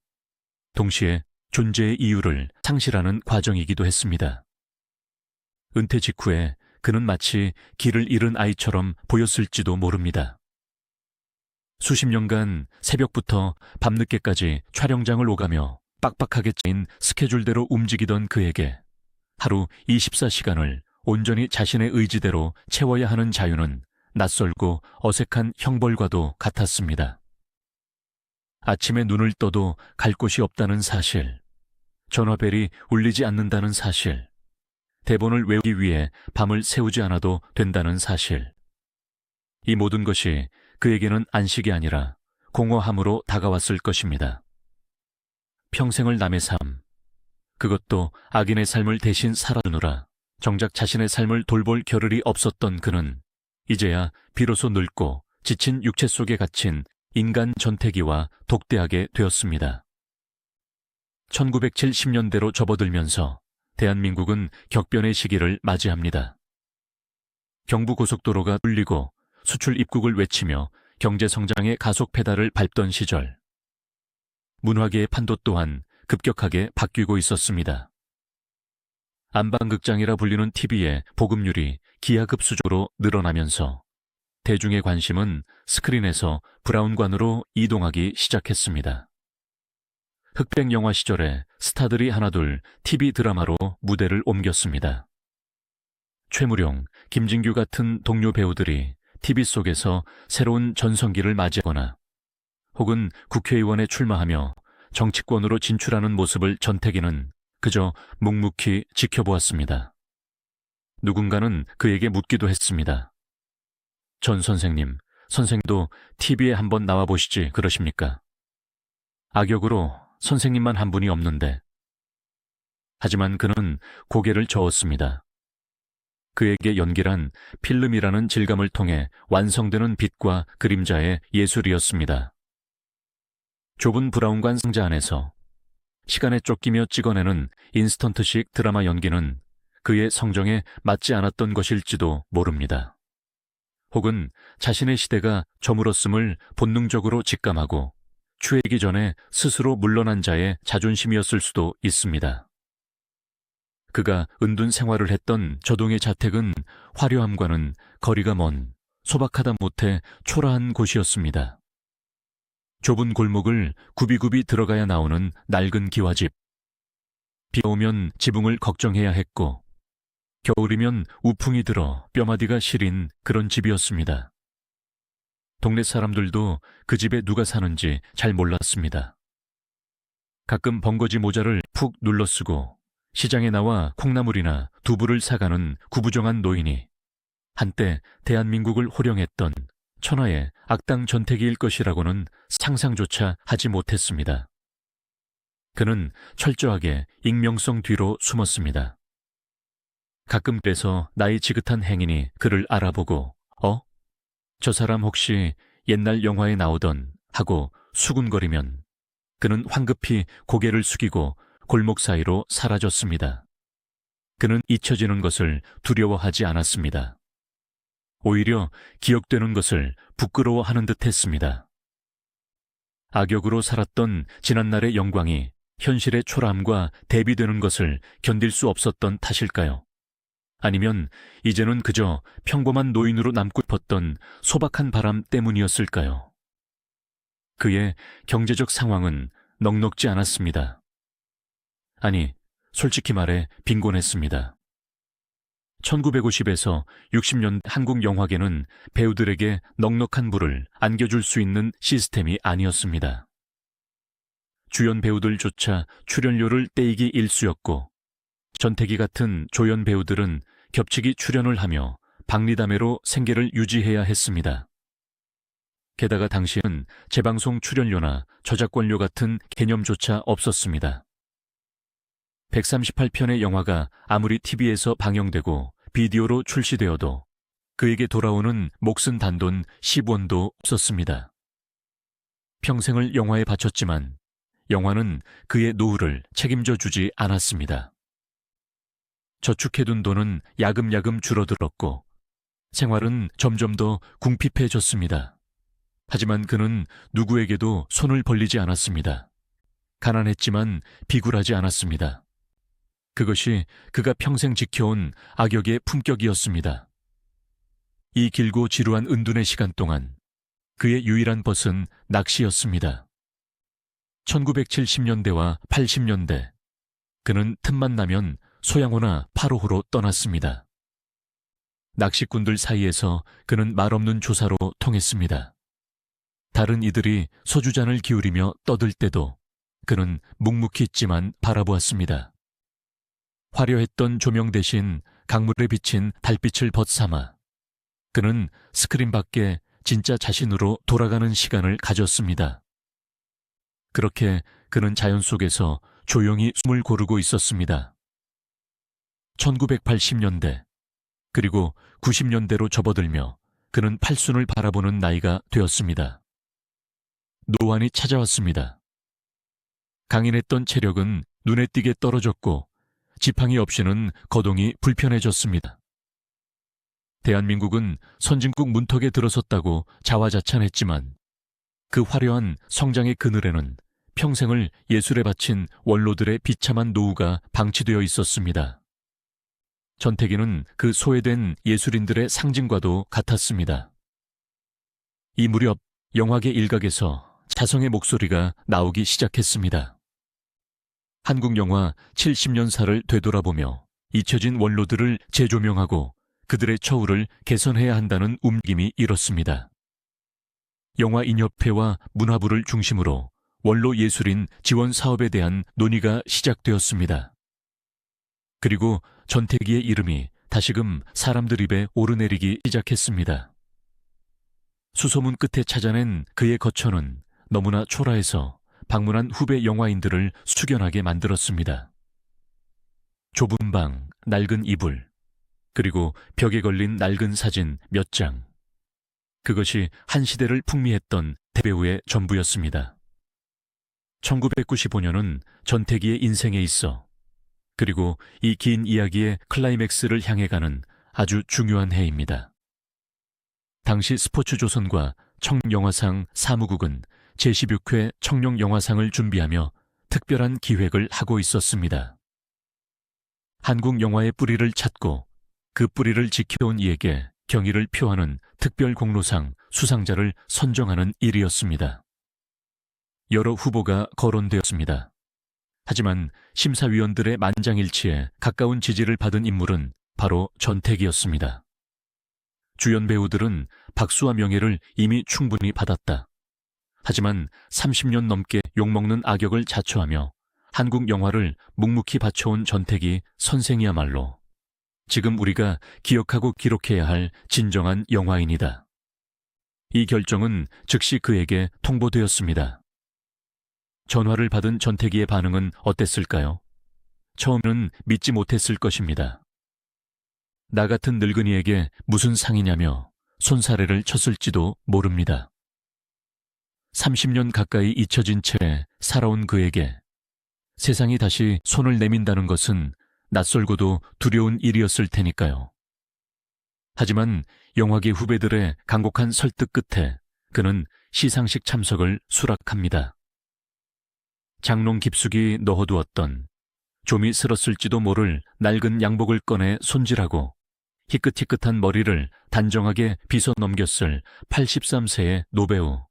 동시에 존재의 이유를 상실하는 과정이기도 했습니다. 은퇴 직후에 그는 마치 길을 잃은 아이처럼 보였을지도 모릅니다. 수십 년간 새벽부터 밤늦게까지 촬영장을 오가며 빡빡하게 짜인 스케줄대로 움직이던 그에게 하루 24시간을 온전히 자신의 의지대로 채워야 하는 자유는 낯설고 어색한 형벌과도 같았습니다. 아침에 눈을 떠도 갈 곳이 없다는 사실, 전화벨이 울리지 않는다는 사실, 대본을 외우기 위해 밤을 새우지 않아도 된다는 사실. 이 모든 것이 그에게는 안식이 아니라 공허함으로 다가왔을 것입니다. 평생을 남의 삶, 그것도 악인의 삶을 대신 살아주느라 정작 자신의 삶을 돌볼 겨를이 없었던 그는 이제야 비로소 늙고 지친 육체 속에 갇힌 인간 전태기와 독대하게 되었습니다. 1970년대로 접어들면서 대한민국은 격변의 시기를 맞이합니다. 경부고속도로가 뚫리고 수출 입국을 외치며 경제성장의 가속 페달을 밟던 시절, 문화계의 판도 또한 급격하게 바뀌고 있었습니다. 안방극장이라 불리는 TV의 보급률이 기하급수적으로 늘어나면서 대중의 관심은 스크린에서 브라운관으로 이동하기 시작했습니다. 흑백 영화 시절에 스타들이 하나둘 TV 드라마로 무대를 옮겼습니다. 최무룡, 김진규 같은 동료 배우들이 TV 속에서 새로운 전성기를 맞이하거나 혹은 국회의원에 출마하며 정치권으로 진출하는 모습을 전태기는 그저 묵묵히 지켜보았습니다. 누군가는 그에게 묻기도 했습니다. 전 선생님, 선생도 TV에 한번 나와보시지 그러십니까? 악역으로 선생님만 한 분이 없는데. 하지만 그는 고개를 저었습니다. 그에게 연기란 필름이라는 질감을 통해 완성되는 빛과 그림자의 예술이었습니다. 좁은 브라운관 상자 안에서 시간에 쫓기며 찍어내는 인스턴트식 드라마 연기는 그의 성정에 맞지 않았던 것일지도 모릅니다. 혹은 자신의 시대가 저물었음을 본능적으로 직감하고 추해기 전에 스스로 물러난 자의 자존심이었을 수도 있습니다. 그가 은둔 생활을 했던 저동의 자택은 화려함과는 거리가 먼 소박하다 못해 초라한 곳이었습니다. 좁은 골목을 굽이굽이 들어가야 나오는 낡은 기와집. 비가 오면 지붕을 걱정해야 했고, 겨울이면 우풍이 들어 뼈마디가 시린 그런 집이었습니다. 동네 사람들도 그 집에 누가 사는지 잘 몰랐습니다. 가끔 번거지 모자를 푹 눌러 쓰고 시장에 나와 콩나물이나 두부를 사가는 구부정한 노인이 한때 대한민국을 호령했던 천하의 악당 전태기일 것이라고는 상상조차 하지 못했습니다. 그는 철저하게 익명성 뒤로 숨었습니다. 가끔 그래서 나이 지긋한 행인이 그를 알아보고 저 사람 혹시 옛날 영화에 나오던 하고 수군거리면 그는 황급히 고개를 숙이고 골목 사이로 사라졌습니다. 그는 잊혀지는 것을 두려워하지 않았습니다. 오히려 기억되는 것을 부끄러워하는 듯 했습니다. 악역으로 살았던 지난날의 영광이 현실의 초라함과 대비되는 것을 견딜 수 없었던 탓일까요? 아니면 이제는 그저 평범한 노인으로 남고 싶었던 소박한 바람 때문이었을까요? 그의 경제적 상황은 넉넉지 않았습니다. 아니, 솔직히 말해 빈곤했습니다. 1950에서 60년대 한국 영화계는 배우들에게 넉넉한 부를 안겨줄 수 있는 시스템이 아니었습니다. 주연 배우들조차 출연료를 떼이기 일쑤였고, 전태기 같은 조연 배우들은 겹치기 출연을 하며 박리담회로 생계를 유지해야 했습니다. 게다가 당시에는 재방송 출연료나 저작권료 같은 개념조차 없었습니다. 138편의 영화가 아무리 TV에서 방영되고 비디오로 출시되어도 그에게 돌아오는 몫은 단돈 10원도 없었습니다. 평생을 영화에 바쳤지만 영화는 그의 노후를 책임져 주지 않았습니다. 저축해둔 돈은 야금야금 줄어들었고 생활은 점점 더 궁핍해졌습니다. 하지만 그는 누구에게도 손을 벌리지 않았습니다. 가난했지만 비굴하지 않았습니다. 그것이 그가 평생 지켜온 악역의 품격이었습니다. 이 길고 지루한 은둔의 시간 동안 그의 유일한 벗은 낚시였습니다. 1970년대와 80년대 그는 틈만 나면 소양호나 파로호로 떠났습니다. 낚시꾼들 사이에서 그는 말없는 조사로 통했습니다. 다른 이들이 소주잔을 기울이며 떠들 때도 그는 묵묵히 있지만 바라보았습니다. 화려했던 조명 대신 강물에 비친 달빛을 벗삼아 그는 스크린 밖에 진짜 자신으로 돌아가는 시간을 가졌습니다. 그렇게 그는 자연 속에서 조용히 숨을 고르고 있었습니다. 1980년대 그리고 90년대로 접어들며 그는 팔순을 바라보는 나이가 되었습니다. 노안이 찾아왔습니다. 강인했던 체력은 눈에 띄게 떨어졌고 지팡이 없이는 거동이 불편해졌습니다. 대한민국은 선진국 문턱에 들어섰다고 자화자찬했지만 그 화려한 성장의 그늘에는 평생을 예술에 바친 원로들의 비참한 노후가 방치되어 있었습니다. 전태기는 그 소외된 예술인들의 상징과도 같았습니다. 이 무렵 영화계 일각에서 자성의 목소리가 나오기 시작했습니다. 한국 영화 70년사를 되돌아보며 잊혀진 원로들을 재조명하고 그들의 처우를 개선해야 한다는 움직임이 일었습니다. 영화인협회와 문화부를 중심으로 원로 예술인 지원 사업에 대한 논의가 시작되었습니다. 그리고 전태기의 이름이 다시금 사람들 입에 오르내리기 시작했습니다. 수소문 끝에 찾아낸 그의 거처는 너무나 초라해서 방문한 후배 영화인들을 숙연하게 만들었습니다. 좁은 방, 낡은 이불, 그리고 벽에 걸린 낡은 사진 몇 장. 그것이 한 시대를 풍미했던 대배우의 전부였습니다. 1995년은 전태기의 인생에 있어 그리고 이 긴 이야기의 클라이맥스를 향해 가는 아주 중요한 해입니다. 당시 스포츠조선과 청룡영화상 사무국은 제16회 청룡영화상을 준비하며 특별한 기획을 하고 있었습니다. 한국 영화의 뿌리를 찾고 그 뿌리를 지켜온 이에게 경의를 표하는 특별공로상 수상자를 선정하는 일이었습니다. 여러 후보가 거론되었습니다. 하지만 심사위원들의 만장일치에 가까운 지지를 받은 인물은 바로 전택이었습니다. 주연 배우들은 박수와 명예를 이미 충분히 받았다. 하지만 30년 넘게 욕먹는 악역을 자처하며 한국 영화를 묵묵히 바쳐온 전택이 선생이야말로 지금 우리가 기억하고 기록해야 할 진정한 영화인이다. 이 결정은 즉시 그에게 통보되었습니다. 전화를 받은 전태기의 반응은 어땠을까요? 처음에는 믿지 못했을 것입니다. 나 같은 늙은이에게 무슨 상이냐며 손사래를 쳤을지도 모릅니다. 30년 가까이 잊혀진 채 살아온 그에게 세상이 다시 손을 내민다는 것은 낯설고도 두려운 일이었을 테니까요. 하지만 영화계 후배들의 간곡한 설득 끝에 그는 시상식 참석을 수락합니다. 장롱 깊숙이 넣어두었던 좀이 쓸었을지도 모를 낡은 양복을 꺼내 손질하고 희끗희끗한 머리를 단정하게 빗어 넘겼을 83세의 노배우.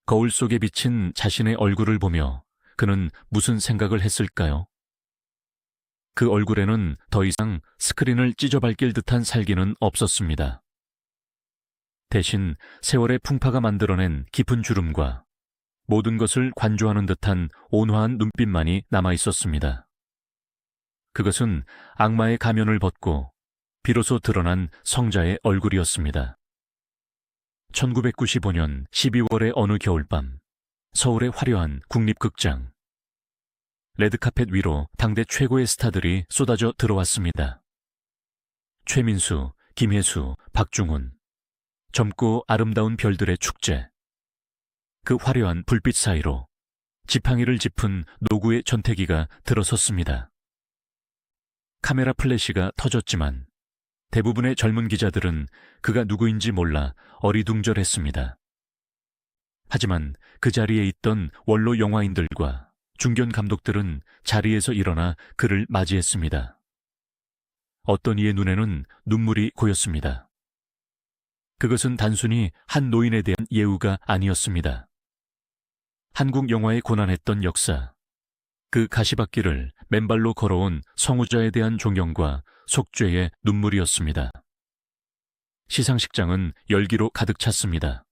거울 속에 비친 자신의 얼굴을 보며 그는 무슨 생각을 했을까요? 그 얼굴에는 더 이상 스크린을 찢어밟길 듯한 살기는 없었습니다. 대신 세월의 풍파가 만들어낸 깊은 주름과 모든 것을 관조하는 듯한 온화한 눈빛만이 남아있었습니다. 그것은 악마의 가면을 벗고 비로소 드러난 성자의 얼굴이었습니다. 1995년 12월의 어느 겨울밤, 서울의 화려한 국립극장. 레드카펫 위로 당대 최고의 스타들이 쏟아져 들어왔습니다. 최민수, 김혜수, 박중훈. 젊고 아름다운 별들의 축제. 그 화려한 불빛 사이로 지팡이를 짚은 노구의 전태기가 들어섰습니다. 카메라 플래시가 터졌지만 대부분의 젊은 기자들은 그가 누구인지 몰라 어리둥절했습니다. 하지만 그 자리에 있던 원로 영화인들과 중견 감독들은 자리에서 일어나 그를 맞이했습니다. 어떤 이의 눈에는 눈물이 고였습니다. 그것은 단순히 한 노인에 대한 예우가 아니었습니다. 한국 영화에 고난했던 역사, 그 가시밭길을 맨발로 걸어온 성우자에 대한 존경과 속죄의 눈물이었습니다. 시상식장은 열기로 가득 찼습니다.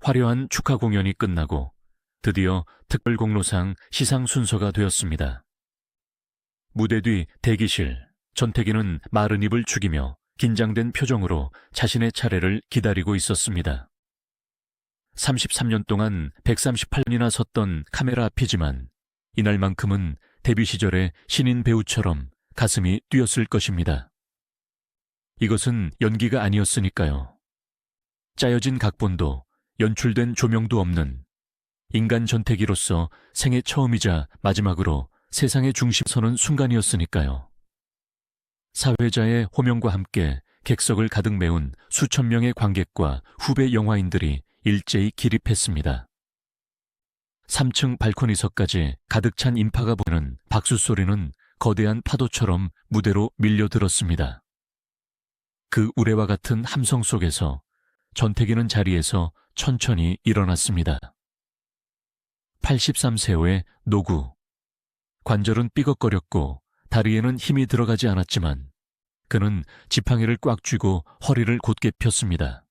화려한 축하 공연이 끝나고 드디어 특별공로상 시상 순서가 되었습니다. 무대 뒤 대기실, 전태기는 마른 입을 죽이며 긴장된 표정으로 자신의 차례를 기다리고 있었습니다. 33년 동안 138년이나 섰던 카메라 앞이지만 이날만큼은 데뷔 시절의 신인 배우처럼 가슴이 뛰었을 것입니다. 이것은 연기가 아니었으니까요. 짜여진 각본도 연출된 조명도 없는 인간 전태기로서 생애 처음이자 마지막으로 세상의 중심 서는 순간이었으니까요. 사회자의 호명과 함께 객석을 가득 메운 수천 명의 관객과 후배 영화인들이 일제히 기립했습니다. 3층 발코니석까지 가득 찬 인파가 보는 박수 소리는 거대한 파도처럼 무대로 밀려들었습니다. 그 우레와 같은 함성 속에서 전태기는 자리에서 천천히 일어났습니다. 83세의 노구. 관절은 삐걱거렸고 다리에는 힘이 들어가지 않았지만 그는 지팡이를 꽉 쥐고 허리를 곧게 폈습니다.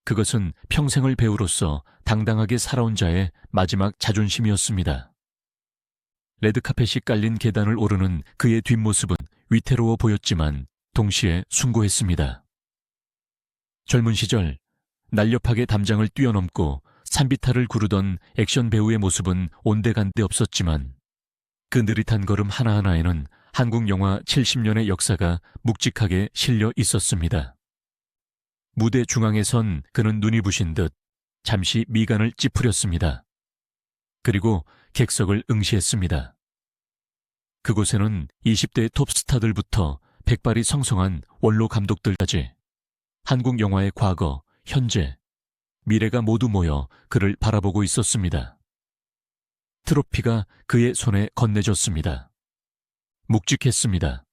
그것은 평생을 배우로서 당당하게 살아온 자의 마지막 자존심이었습니다. 레드카펫이 깔린 계단을 오르는 그의 뒷모습은 위태로워 보였지만 동시에 숭고했습니다. 젊은 시절 날렵하게 담장을 뛰어넘고 산비탈을 구르던 액션 배우의 모습은 온데간데 없었지만 그 느릿한 걸음 하나하나에는 한국 영화 70년의 역사가 묵직하게 실려 있었습니다. 무대 중앙에 선 그는 눈이 부신 듯 잠시 미간을 찌푸렸습니다. 그리고 객석을 응시했습니다. 그곳에는 20대 톱스타들부터 백발이 성성한 원로 감독들까지 한국 영화의 과거, 현재, 미래가 모두 모여 그를 바라보고 있었습니다. 트로피가 그의 손에 건네졌습니다. 묵직했습니다.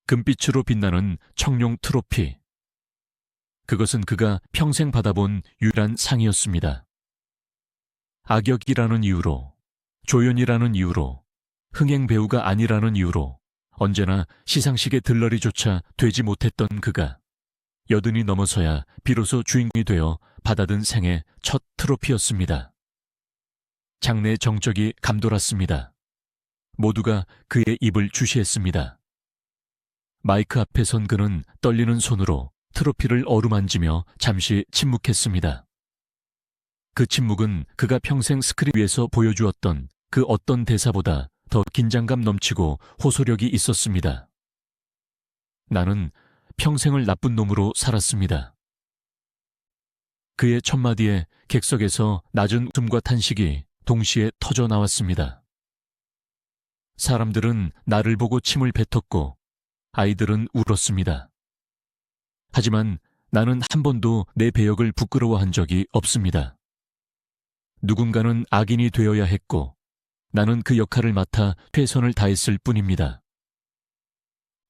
금빛으로 빛나는 청룡 트로피. 그것은 그가 평생 받아본 유일한 상이었습니다. 악역이라는 이유로, 조연이라는 이유로, 흥행 배우가 아니라는 이유로 언제나 시상식의 들러리조차 되지 못했던 그가 여든이 넘어서야 비로소 주인공이 되어 받아든 생애 첫 트로피였습니다. 장내의 정적이 감돌았습니다. 모두가 그의 입을 주시했습니다. 마이크 앞에 선 그는 떨리는 손으로 트로피를 어루만지며 잠시 침묵했습니다. 그 침묵은 그가 평생 스크린 위에서 보여주었던 그 어떤 대사보다 더 긴장감 넘치고 호소력이 있었습니다. 나는 평생을 나쁜 놈으로 살았습니다. 그의 첫마디에 객석에서 낮은 웃음과 탄식이 동시에 터져 나왔습니다. 사람들은 나를 보고 침을 뱉었고 아이들은 울었습니다. 하지만 나는 한 번도 내 배역을 부끄러워한 적이 없습니다. 누군가는 악인이 되어야 했고 나는 그 역할을 맡아 최선을 다했을 뿐입니다.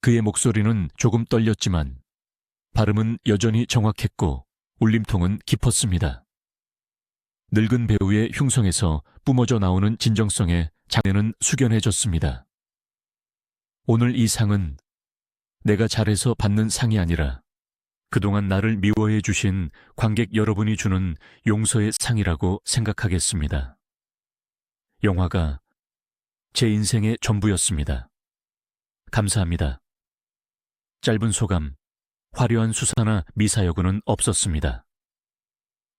그의 목소리는 조금 떨렸지만 발음은 여전히 정확했고 울림통은 깊었습니다. 늙은 배우의 흉성에서 뿜어져 나오는 진정성에 장내는 숙연해졌습니다. 오늘 이 상은 내가 잘해서 받는 상이 아니라 그동안 나를 미워해 주신 관객 여러분이 주는 용서의 상이라고 생각하겠습니다. 영화가 제 인생의 전부였습니다. 감사합니다. 짧은 소감, 화려한 수사나 미사여구는 없었습니다.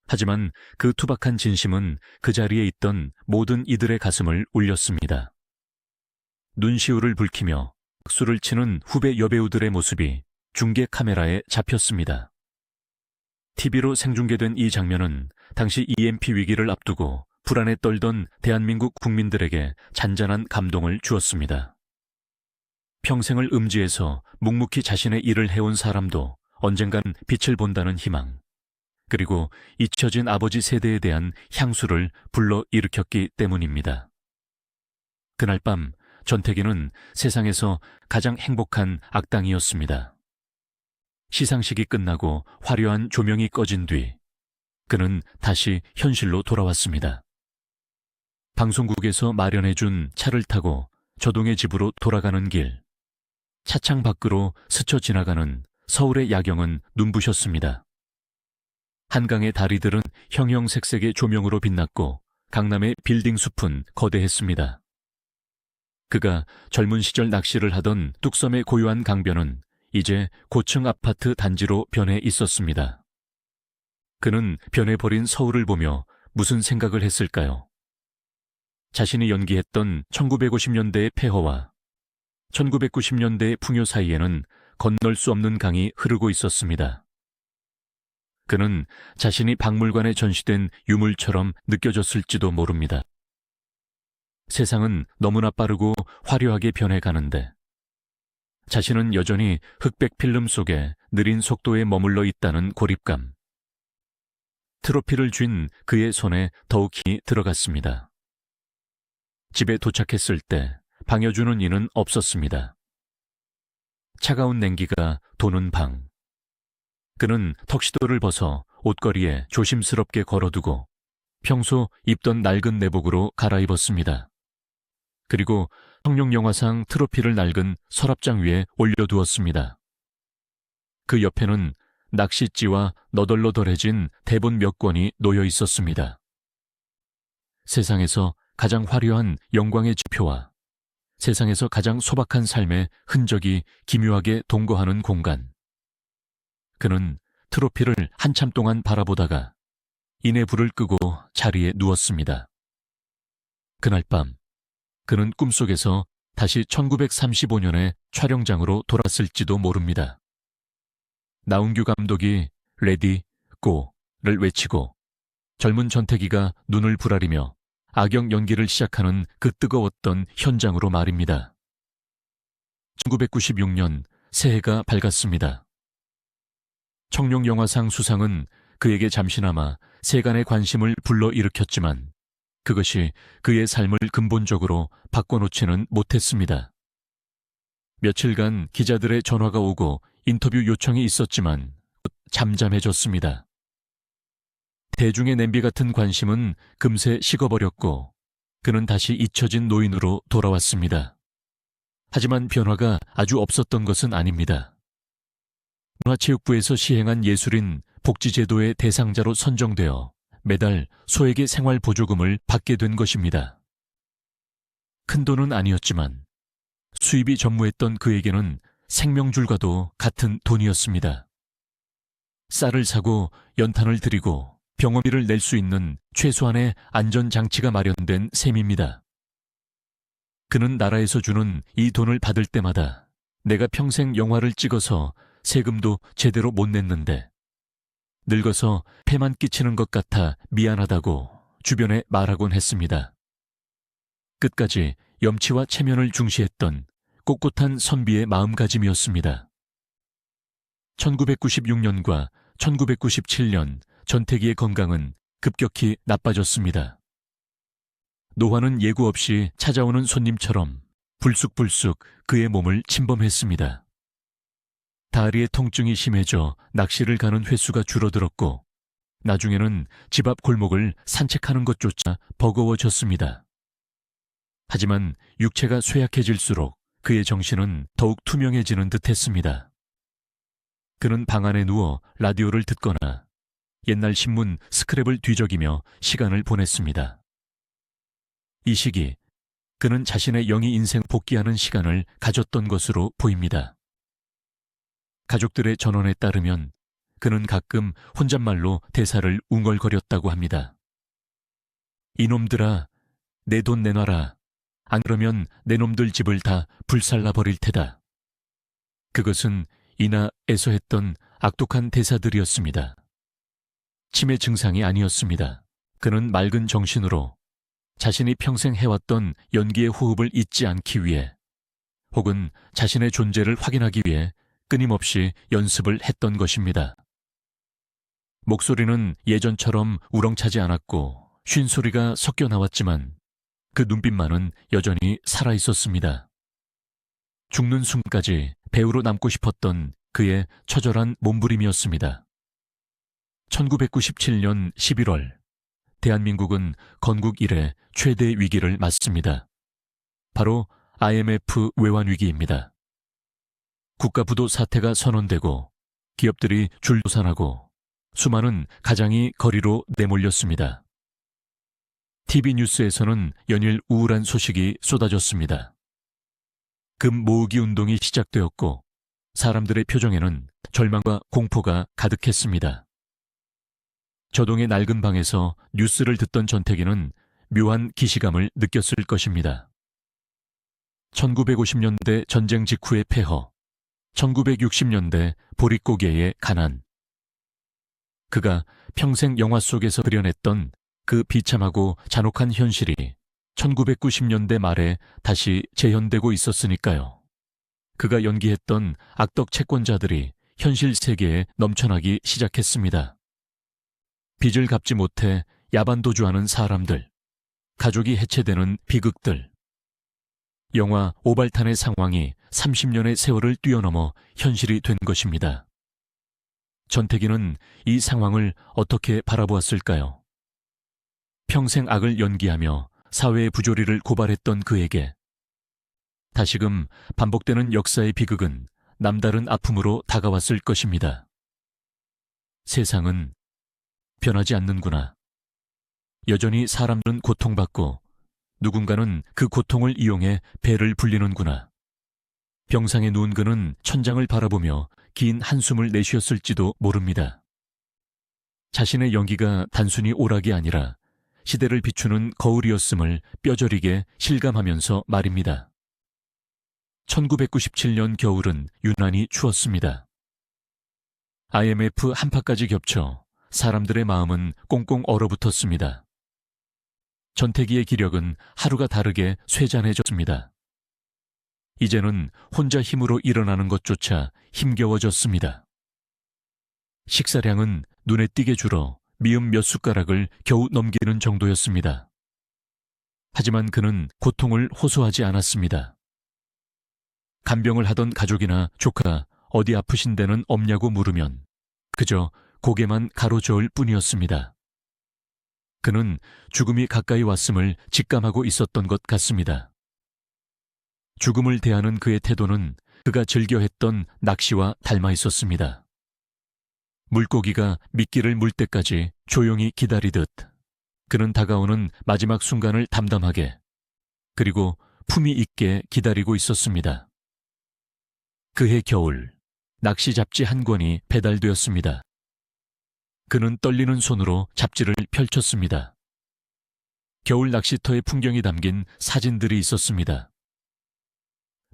하지만 그 투박한 진심은 그 자리에 있던 모든 이들의 가슴을 울렸습니다. 눈시울을 붉히며 박수를 치는 후배 여배우들의 모습이 중계 카메라에 잡혔습니다. TV로 생중계된 이 장면은 당시 EMP 위기를 앞두고 불안에 떨던 대한민국 국민들에게 잔잔한 감동을 주었습니다. 평생을 음지에서 묵묵히 자신의 일을 해온 사람도 언젠간 빛을 본다는 희망, 그리고 잊혀진 아버지 세대에 대한 향수를 불러일으켰기 때문입니다. 그날 밤 전태기는 세상에서 가장 행복한 악당이었습니다. 시상식이 끝나고 화려한 조명이 꺼진 뒤 그는 다시 현실로 돌아왔습니다. 방송국에서 마련해준 차를 타고 저동의 집으로 돌아가는 길, 차창 밖으로 스쳐 지나가는 서울의 야경은 눈부셨습니다. 한강의 다리들은 형형색색의 조명으로 빛났고 강남의 빌딩 숲은 거대했습니다. 그가 젊은 시절 낚시를 하던 뚝섬의 고요한 강변은 이제 고층 아파트 단지로 변해 있었습니다. 그는 변해버린 서울을 보며 무슨 생각을 했을까요? 자신이 연기했던 1950년대의 폐허와 1990년대의 풍요 사이에는 건널 수 없는 강이 흐르고 있었습니다. 그는 자신이 박물관에 전시된 유물처럼 느껴졌을지도 모릅니다. 세상은 너무나 빠르고 화려하게 변해가는데 자신은 여전히 흑백 필름 속에 느린 속도에 머물러 있다는 고립감. 트로피를 쥔 그의 손에 더욱 힘이 들어갔습니다. 집에 도착했을 때 방여주는 이는 없었습니다. 차가운 냉기가 도는 방. 그는 턱시도를 벗어 옷걸이에 조심스럽게 걸어두고 평소 입던 낡은 내복으로 갈아입었습니다. 그리고 청룡영화상 트로피를 낡은 서랍장 위에 올려두었습니다. 그 옆에는 낚싯지와 너덜너덜해진 대본 몇 권이 놓여 있었습니다. 세상에서 가장 화려한 영광의 지표와 세상에서 가장 소박한 삶의 흔적이 기묘하게 동거하는 공간. 그는 트로피를 한참 동안 바라보다가 이내 불을 끄고 자리에 누웠습니다. 그날 밤 그는 꿈속에서 다시 1935년의 촬영장으로 돌았을지도 모릅니다. 나운규 감독이 레디, 고를 외치고 젊은 전태기가 눈을 부라리며 악역 연기를 시작하는 그 뜨거웠던 현장으로 말입니다. 1996년 새해가 밝았습니다. 청룡영화상 수상은 그에게 잠시나마 세간의 관심을 불러일으켰지만 그것이 그의 삶을 근본적으로 바꿔놓지는 못했습니다. 며칠간 기자들의 전화가 오고 인터뷰 요청이 있었지만 잠잠해졌습니다. 대중의 냄비 같은 관심은 금세 식어버렸고 그는 다시 잊혀진 노인으로 돌아왔습니다. 하지만 변화가 아주 없었던 것은 아닙니다. 문화체육부에서 시행한 예술인 복지제도의 대상자로 선정되어 매달 소액의 생활보조금을 받게 된 것입니다. 큰 돈은 아니었지만 수입이 전무했던 그에게는 생명줄과도 같은 돈이었습니다. 쌀을 사고 연탄을 들이고 병원비를 낼 수 있는 최소한의 안전장치가 마련된 셈입니다. 그는 나라에서 주는 이 돈을 받을 때마다 내가 평생 영화를 찍어서 세금도 제대로 못 냈는데 늙어서 폐만 끼치는 것 같아 미안하다고 주변에 말하곤 했습니다. 끝까지 염치와 체면을 중시했던 꼿꼿한 선비의 마음가짐이었습니다. 1996년과 1997년 전태기의 건강은 급격히 나빠졌습니다. 노화는 예고 없이 찾아오는 손님처럼 불쑥불쑥 그의 몸을 침범했습니다. 다리의 통증이 심해져 낚시를 가는 횟수가 줄어들었고 나중에는 집 앞 골목을 산책하는 것조차 버거워졌습니다. 하지만 육체가 쇠약해질수록 그의 정신은 더욱 투명해지는 듯했습니다. 그는 방 안에 누워 라디오를 듣거나 옛날 신문 스크랩을 뒤적이며 시간을 보냈습니다. 이 시기 그는 자신의 영희 인생 복귀하는 시간을 가졌던 것으로 보입니다. 가족들의 전언에 따르면 그는 가끔 혼잣말로 대사를 웅얼거렸다고 합니다. 이놈들아, 내 돈 내놔라. 안 그러면 내 놈들 집을 다 불살라버릴 테다. 그것은 인하에서 했던 악독한 대사들이었습니다. 치매 증상이 아니었습니다. 그는 맑은 정신으로 자신이 평생 해왔던 연기의 호흡을 잊지 않기 위해 혹은 자신의 존재를 확인하기 위해 끊임없이 연습을 했던 것입니다. 목소리는 예전처럼 우렁차지 않았고 쉰소리가 섞여 나왔지만 그 눈빛만은 여전히 살아있었습니다. 죽는 숨까지 배우로 남고 싶었던 그의 처절한 몸부림이었습니다. 1997년 11월 대한민국은 건국 이래 최대 위기를 맞습니다. 바로 IMF 외환위기입니다. 국가부도 사태가 선언되고 기업들이 줄도산하고 수많은 가장이 거리로 내몰렸습니다. TV뉴스에서는 연일 우울한 소식이 쏟아졌습니다. 금 모으기 운동이 시작되었고 사람들의 표정에는 절망과 공포가 가득했습니다. 저동의 낡은 방에서 뉴스를 듣던 전태기는 묘한 기시감을 느꼈을 것입니다. 1950년대 전쟁 직후의 폐허, 1960년대 보릿고개의 가난. 그가 평생 영화 속에서 그려냈던 그 비참하고 잔혹한 현실이 1990년대 말에 다시 재현되고 있었으니까요. 그가 연기했던 악덕 채권자들이 현실 세계에 넘쳐나기 시작했습니다. 빚을 갚지 못해 야반도주하는 사람들, 가족이 해체되는 비극들. 영화 오발탄의 상황이 30년의 세월을 뛰어넘어 현실이 된 것입니다. 전태기는 이 상황을 어떻게 바라보았을까요? 평생 악을 연기하며 사회의 부조리를 고발했던 그에게 다시금 반복되는 역사의 비극은 남다른 아픔으로 다가왔을 것입니다. 세상은 변하지 않는구나. 여전히 사람들은 고통받고 누군가는 그 고통을 이용해 배를 불리는구나. 병상에 누운 그는 천장을 바라보며 긴 한숨을 내쉬었을지도 모릅니다. 자신의 연기가 단순히 오락이 아니라 시대를 비추는 거울이었음을 뼈저리게 실감하면서 말입니다. 1997년 겨울은 유난히 추웠습니다. IMF 한파까지 겹쳐 사람들의 마음은 꽁꽁 얼어붙었습니다. 전태기의 기력은 하루가 다르게 쇠잔해졌습니다. 이제는 혼자 힘으로 일어나는 것조차 힘겨워졌습니다. 식사량은 눈에 띄게 줄어 미음 몇 숟가락을 겨우 넘기는 정도였습니다. 하지만 그는 고통을 호소하지 않았습니다. 간병을 하던 가족이나 조카 어디 아프신 데는 없냐고 물으면 그저 고개만 가로저을 뿐이었습니다. 그는 죽음이 가까이 왔음을 직감하고 있었던 것 같습니다. 죽음을 대하는 그의 태도는 그가 즐겨했던 낚시와 닮아 있었습니다. 물고기가 미끼를 물 때까지 조용히 기다리듯 그는 다가오는 마지막 순간을 담담하게 그리고 품위 있게 기다리고 있었습니다. 그해 겨울, 낚시 잡지 한 권이 배달되었습니다. 그는 떨리는 손으로 잡지를 펼쳤습니다. 겨울 낚시터의 풍경이 담긴 사진들이 있었습니다.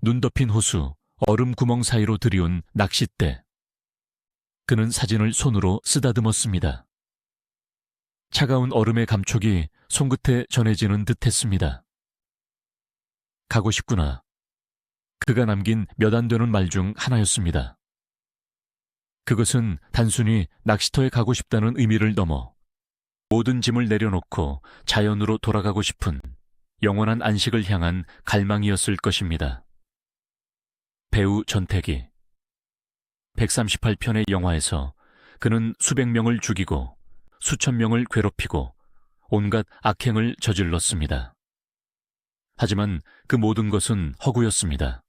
눈 덮인 호수, 얼음 구멍 사이로 들이운 낚싯대. 그는 사진을 손으로 쓰다듬었습니다. 차가운 얼음의 감촉이 손끝에 전해지는 듯했습니다. 가고 싶구나. 그가 남긴 몇 안 되는 말 중 하나였습니다. 그것은 단순히 낚시터에 가고 싶다는 의미를 넘어 모든 짐을 내려놓고 자연으로 돌아가고 싶은 영원한 안식을 향한 갈망이었을 것입니다. 배우 전태기. 138편의 영화에서 그는 수백 명을 죽이고 수천 명을 괴롭히고 온갖 악행을 저질렀습니다. 하지만 그 모든 것은 허구였습니다.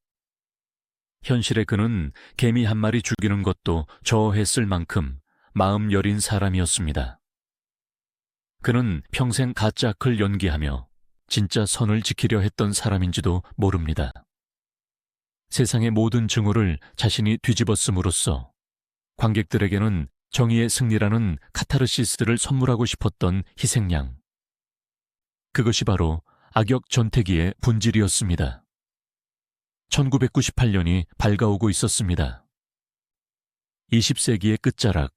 현실에 그는 개미 한 마리 죽이는 것도 저어했을 만큼 마음 여린 사람이었습니다. 그는 평생 가짜 악을 연기하며 진짜 선을 지키려 했던 사람인지도 모릅니다. 세상의 모든 증오를 자신이 뒤집었음으로써 관객들에게는 정의의 승리라는 카타르시스를 선물하고 싶었던 희생양. 그것이 바로 악역 전태기의 본질이었습니다. 1998년이 밝아오고 있었습니다. 20세기의 끝자락,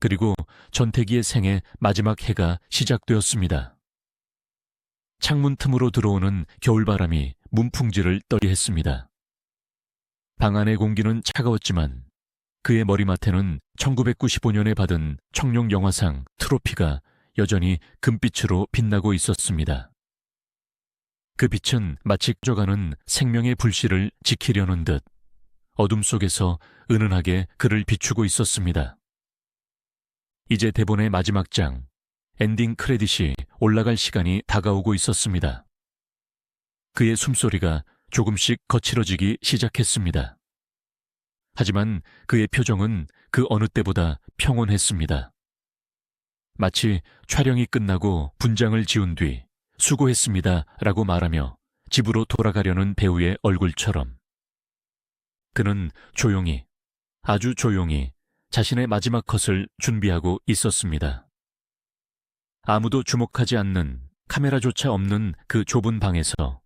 그리고 전태기의 생의 마지막 해가 시작되었습니다. 창문 틈으로 들어오는 겨울바람이 문풍지를 떨리했습니다. 방 안의 공기는 차가웠지만 그의 머리맡에는 1995년에 받은 청룡 영화상 트로피가 여전히 금빛으로 빛나고 있었습니다. 그 빛은 마치 꺼져가는 생명의 불씨를 지키려는 듯 어둠 속에서 은은하게 그를 비추고 있었습니다. 이제 대본의 마지막 장, 엔딩 크레딧이 올라갈 시간이 다가오고 있었습니다. 그의 숨소리가 조금씩 거칠어지기 시작했습니다. 하지만 그의 표정은 그 어느 때보다 평온했습니다. 마치 촬영이 끝나고 분장을 지운 뒤 수고했습니다 라고 말하며 집으로 돌아가려는 배우의 얼굴처럼. 그는 조용히, 아주 조용히 자신의 마지막 컷을 준비하고 있었습니다. 아무도 주목하지 않는 카메라조차 없는 그 좁은 방에서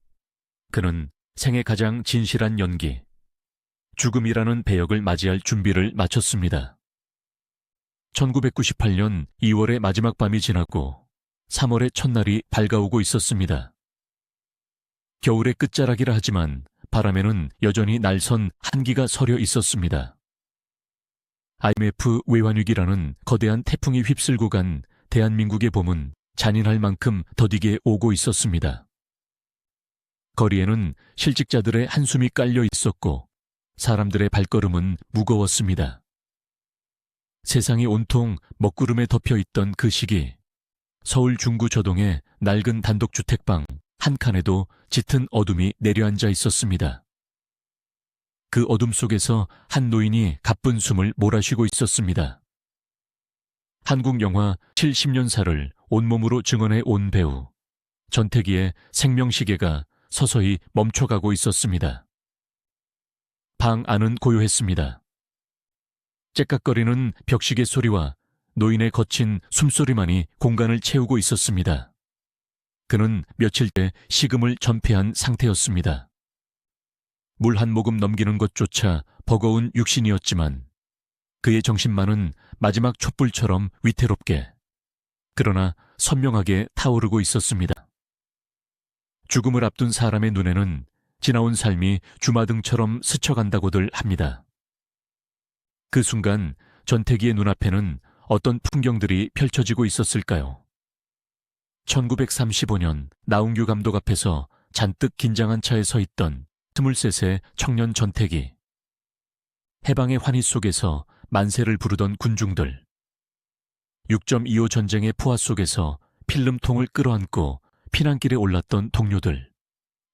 그는 생애 가장 진실한 연기, 죽음이라는 배역을 맞이할 준비를 마쳤습니다. 1998년 2월의 마지막 밤이 지나고 3월의 첫날이 밝아오고 있었습니다. 겨울의 끝자락이라 하지만 바람에는 여전히 날선 한기가 서려 있었습니다. IMF 외환위기라는 거대한 태풍이 휩쓸고 간 대한민국의 봄은 잔인할 만큼 더디게 오고 있었습니다. 거리에는 실직자들의 한숨이 깔려 있었고 사람들의 발걸음은 무거웠습니다. 세상이 온통 먹구름에 덮여 있던 그 시기, 서울 중구 조동의 낡은 단독주택방 한 칸에도 짙은 어둠이 내려앉아 있었습니다. 그 어둠 속에서 한 노인이 가쁜 숨을 몰아쉬고 있었습니다. 한국 영화 70년사를 온몸으로 증언해 온 배우 전태기의 생명시계가 서서히 멈춰가고 있었습니다. 방 안은 고요했습니다. 째깍거리는 벽시계 소리와 노인의 거친 숨소리만이 공간을 채우고 있었습니다. 그는 며칠째 식음을 전폐한 상태였습니다. 물 한 모금 넘기는 것조차 버거운 육신이었지만 그의 정신만은 마지막 촛불처럼 위태롭게, 그러나 선명하게 타오르고 있었습니다. 죽음을 앞둔 사람의 눈에는 지나온 삶이 주마등처럼 스쳐간다고들 합니다. 그 순간 전태기의 눈앞에는 어떤 풍경들이 펼쳐지고 있었을까요? 1935년 나운규 감독 앞에서 잔뜩 긴장한 차에 서 있던 23세 청년 전태기. 해방의 환희 속에서 만세를 부르던 군중들. 6.25 전쟁의 포화 속에서 필름통을 끌어안고 피난길에 올랐던 동료들,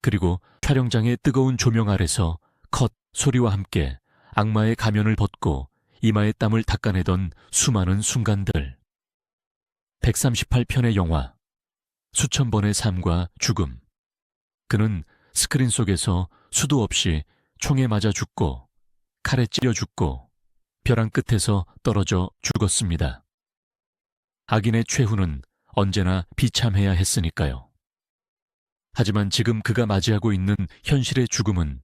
그리고 촬영장의 뜨거운 조명 아래서 컷 소리와 함께 악마의 가면을 벗고 이마의 땀을 닦아내던 수많은 순간들. 138편의 영화, 수천 번의 삶과 죽음. 그는 스크린 속에서 수도 없이 총에 맞아 죽고, 칼에 찔려 죽고, 벼랑 끝에서 떨어져 죽었습니다. 악인의 최후는 언제나 비참해야 했으니까요. 하지만 지금 그가 맞이하고 있는 현실의 죽음은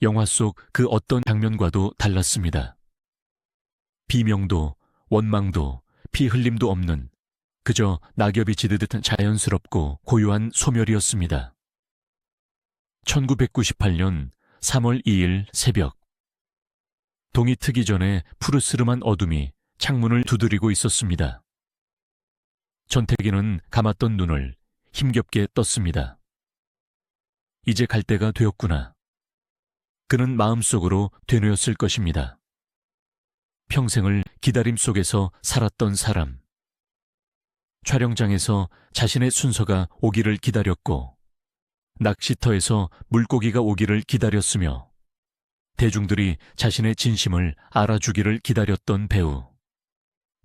영화 속 그 어떤 장면과도 달랐습니다. 비명도, 원망도, 피 흘림도 없는 그저 낙엽이 지르듯 자연스럽고 고요한 소멸이었습니다. 1998년 3월 2일 새벽. 동이 트기 전에 푸르스름한 어둠이 창문을 두드리고 있었습니다. 전태기는 감았던 눈을 힘겹게 떴습니다. 이제 갈 때가 되었구나. 그는 마음속으로 되뇌었을 것입니다. 평생을 기다림 속에서 살았던 사람. 촬영장에서 자신의 순서가 오기를 기다렸고, 낚시터에서 물고기가 오기를 기다렸으며, 대중들이 자신의 진심을 알아주기를 기다렸던 배우.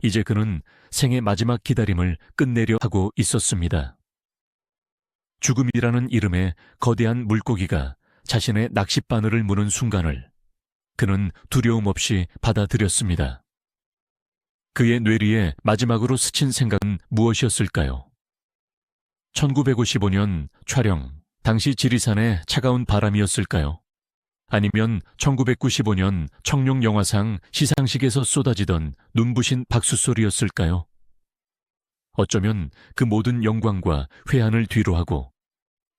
이제 그는 생의 마지막 기다림을 끝내려 하고 있었습니다. 죽음이라는 이름의 거대한 물고기가 자신의 낚싯바늘을 무는 순간을 그는 두려움 없이 받아들였습니다. 그의 뇌리에 마지막으로 스친 생각은 무엇이었을까요? 1955년 촬영, 당시 지리산의 차가운 바람이었을까요? 아니면 1995년 청룡 영화상 시상식에서 쏟아지던 눈부신 박수 소리였을까요? 어쩌면 그 모든 영광과 회한을 뒤로하고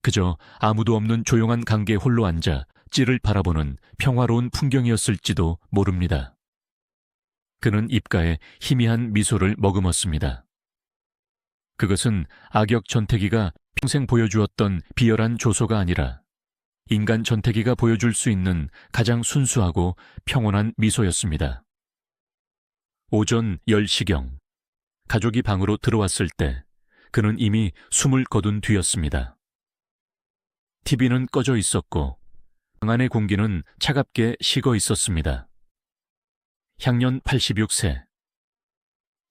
그저 아무도 없는 조용한 강가에 홀로 앉아 찌를 바라보는 평화로운 풍경이었을지도 모릅니다. 그는 입가에 희미한 미소를 머금었습니다. 그것은 악역 전태기가 평생 보여주었던 비열한 조소가 아니라 인간 전태기가 보여줄 수 있는 가장 순수하고 평온한 미소였습니다. 오전 10시경, 가족이 방으로 들어왔을 때 그는 이미 숨을 거둔 뒤였습니다. TV는 꺼져 있었고 방 안의 공기는 차갑게 식어 있었습니다. 향년 86세.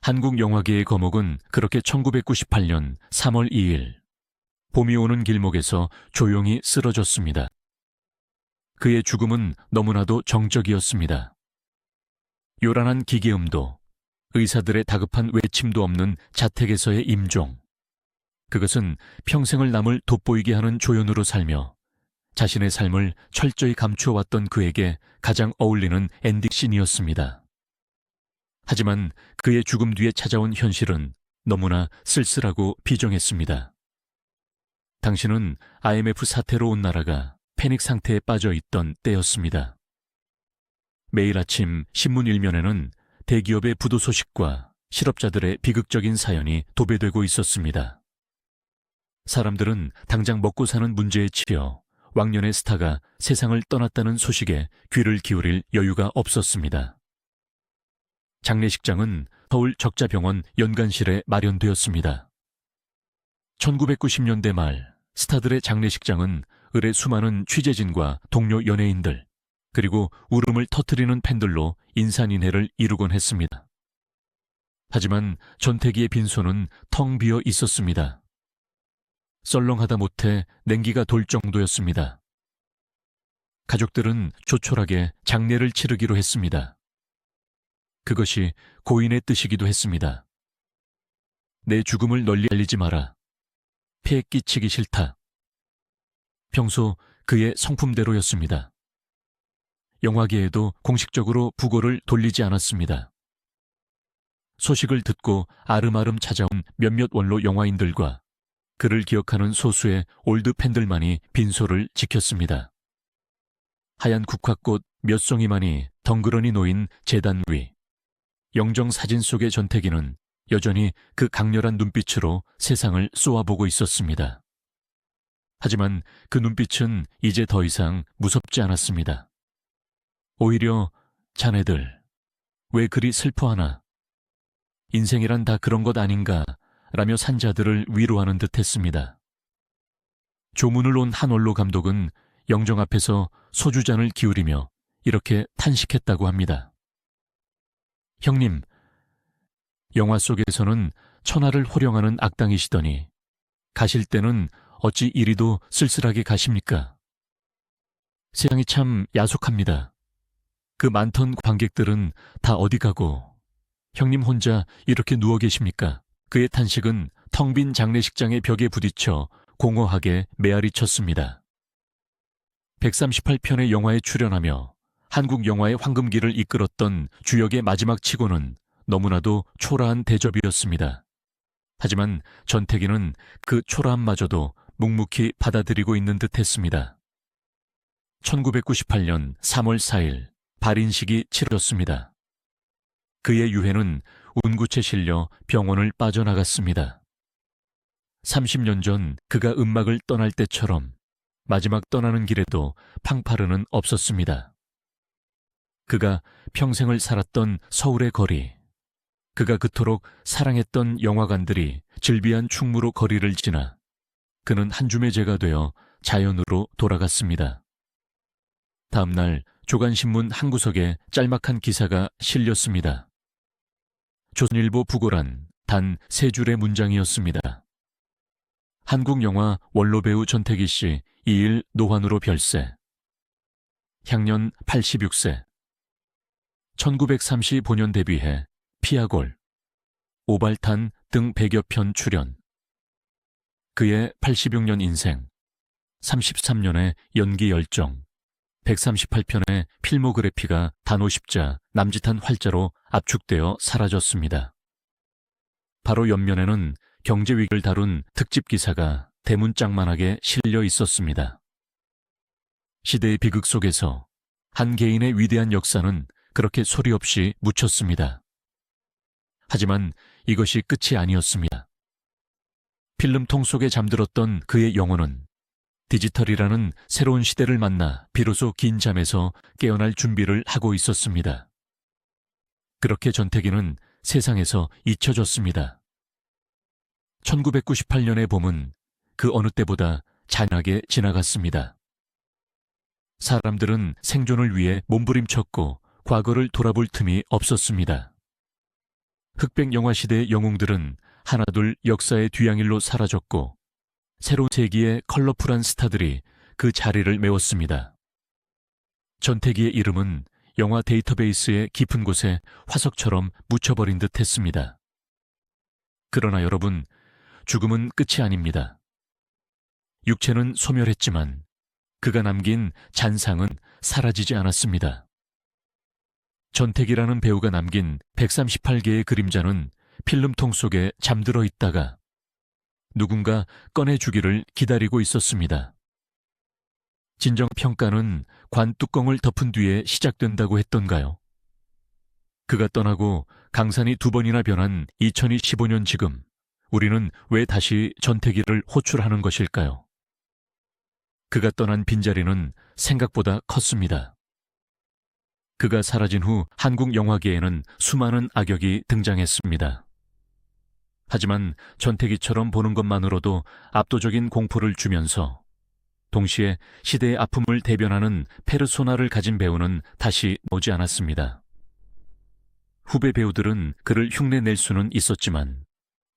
한국 영화계의 거목은 그렇게 1998년 3월 2일 봄이 오는 길목에서 조용히 쓰러졌습니다. 그의 죽음은 너무나도 정적이었습니다. 요란한 기계음도, 의사들의 다급한 외침도 없는 자택에서의 임종. 그것은 평생을 남을 돋보이게 하는 조연으로 살며 자신의 삶을 철저히 감추어왔던 그에게 가장 어울리는 엔딩씬이었습니다. 하지만 그의 죽음 뒤에 찾아온 현실은 너무나 쓸쓸하고 비정했습니다. 당신은 IMF 사태로 온 나라가 패닉 상태에 빠져 있던 때였습니다. 매일 아침 신문 일면에는 대기업의 부도 소식과 실업자들의 비극적인 사연이 도배되고 있었습니다. 사람들은 당장 먹고 사는 문제에 치여 왕년의 스타가 세상을 떠났다는 소식에 귀를 기울일 여유가 없었습니다. 장례식장은 서울 적자병원 연간실에 마련되었습니다. 1990년대 말 스타들의 장례식장은 을의 수많은 취재진과 동료 연예인들 그리고 울음을 터뜨리는 팬들로 인산인해를 이루곤 했습니다. 하지만 전태기의 빈소는 텅 비어 있었습니다. 썰렁하다 못해 냉기가 돌 정도였습니다. 가족들은 조촐하게 장례를 치르기로 했습니다. 그것이 고인의 뜻이기도 했습니다. 내 죽음을 널리 알리지 마라. 폐에 끼치기 싫다. 평소 그의 성품대로였습니다. 영화계에도 공식적으로 부고를 돌리지 않았습니다. 소식을 듣고 아름아름 찾아온 몇몇 원로 영화인들과 그를 기억하는 소수의 올드 팬들만이 빈소를 지켰습니다. 하얀 국화꽃 몇 송이만이 덩그러니 놓인 제단 위. 영정 사진 속의 전태기는 여전히 그 강렬한 눈빛으로 세상을 쏘아보고 있었습니다. 하지만 그 눈빛은 이제 더 이상 무섭지 않았습니다. 오히려 자네들, 왜 그리 슬퍼하나? 인생이란 다 그런 것 아닌가 라며 산자들을 위로하는 듯 했습니다. 조문을 온 한원로 감독은 영정 앞에서 소주잔을 기울이며 이렇게 탄식했다고 합니다. 형님, 영화 속에서는 천하를 호령하는 악당이시더니 가실 때는 어찌 이리도 쓸쓸하게 가십니까? 세상이 참 야속합니다. 그 많던 관객들은 다 어디 가고 형님 혼자 이렇게 누워 계십니까? 그의 탄식은 텅 빈 장례식장의 벽에 부딪혀 공허하게 메아리 쳤습니다. 138편의 영화에 출연하며 한국 영화의 황금기를 이끌었던 주역의 마지막 치고는 너무나도 초라한 대접이었습니다. 하지만 전태기는 그 초라함마저도 묵묵히 받아들이고 있는 듯 했습니다. 1998년 3월 4일 발인식이 치러졌습니다. 그의 유해는 운구체에 실려 병원을 빠져나갔습니다. 30년 전 그가 음막을 떠날 때처럼 마지막 떠나는 길에도 팡파르는 없었습니다. 그가 평생을 살았던 서울의 거리, 그가 그토록 사랑했던 영화관들이 즐비한 충무로 거리를 지나 그는 한 줌의 재가 되어 자연으로 돌아갔습니다. 다음 날 조간신문 한 구석에 짤막한 기사가 실렸습니다. 조선일보 부고란 단 3줄의 문장이었습니다. 한국 영화 원로배우 전태기 씨 2일 노환으로 별세. 향년 86세. 1935년 데뷔해 피아골, 오발탄 등 100여 편 출연. 그의 86년 인생, 33년의 연기 열정, 138편의 필모그래피가 단오십자, 남짓한 활자로 압축되어 사라졌습니다. 바로 옆면에는 경제 위기를 다룬 특집 기사가 대문짝만하게 실려 있었습니다. 시대의 비극 속에서 한 개인의 위대한 역사는 그렇게 소리 없이 묻혔습니다. 하지만 이것이 끝이 아니었습니다. 필름통 속에 잠들었던 그의 영혼은 디지털이라는 새로운 시대를 만나 비로소 긴 잠에서 깨어날 준비를 하고 있었습니다. 그렇게 전태기는 세상에서 잊혀졌습니다. 1998년의 봄은 그 어느 때보다 잔인하게 지나갔습니다. 사람들은 생존을 위해 몸부림쳤고 과거를 돌아볼 틈이 없었습니다. 흑백 영화 시대의 영웅들은 하나둘 역사의 뒤양일로 사라졌고 새로운 세기의 컬러풀한 스타들이 그 자리를 메웠습니다. 전태기의 이름은 영화 데이터베이스의 깊은 곳에 화석처럼 묻혀버린 듯 했습니다. 그러나 여러분, 죽음은 끝이 아닙니다. 육체는 소멸했지만 그가 남긴 잔상은 사라지지 않았습니다. 전태기라는 배우가 남긴 138개의 그림자는 필름통 속에 잠들어 있다가 누군가 꺼내주기를 기다리고 있었습니다. 진정평가는 관 뚜껑을 덮은 뒤에 시작된다고 했던가요? 그가 떠나고 강산이 2번이나 변한 2015년 지금 우리는 왜 다시 전태기를 호출하는 것일까요? 그가 떠난 빈자리는 생각보다 컸습니다. 그가 사라진 후 한국 영화계에는 수많은 악역이 등장했습니다. 하지만 전태기처럼 보는 것만으로도 압도적인 공포를 주면서 동시에 시대의 아픔을 대변하는 페르소나를 가진 배우는 다시 나오지 않았습니다. 후배 배우들은 그를 흉내낼 수는 있었지만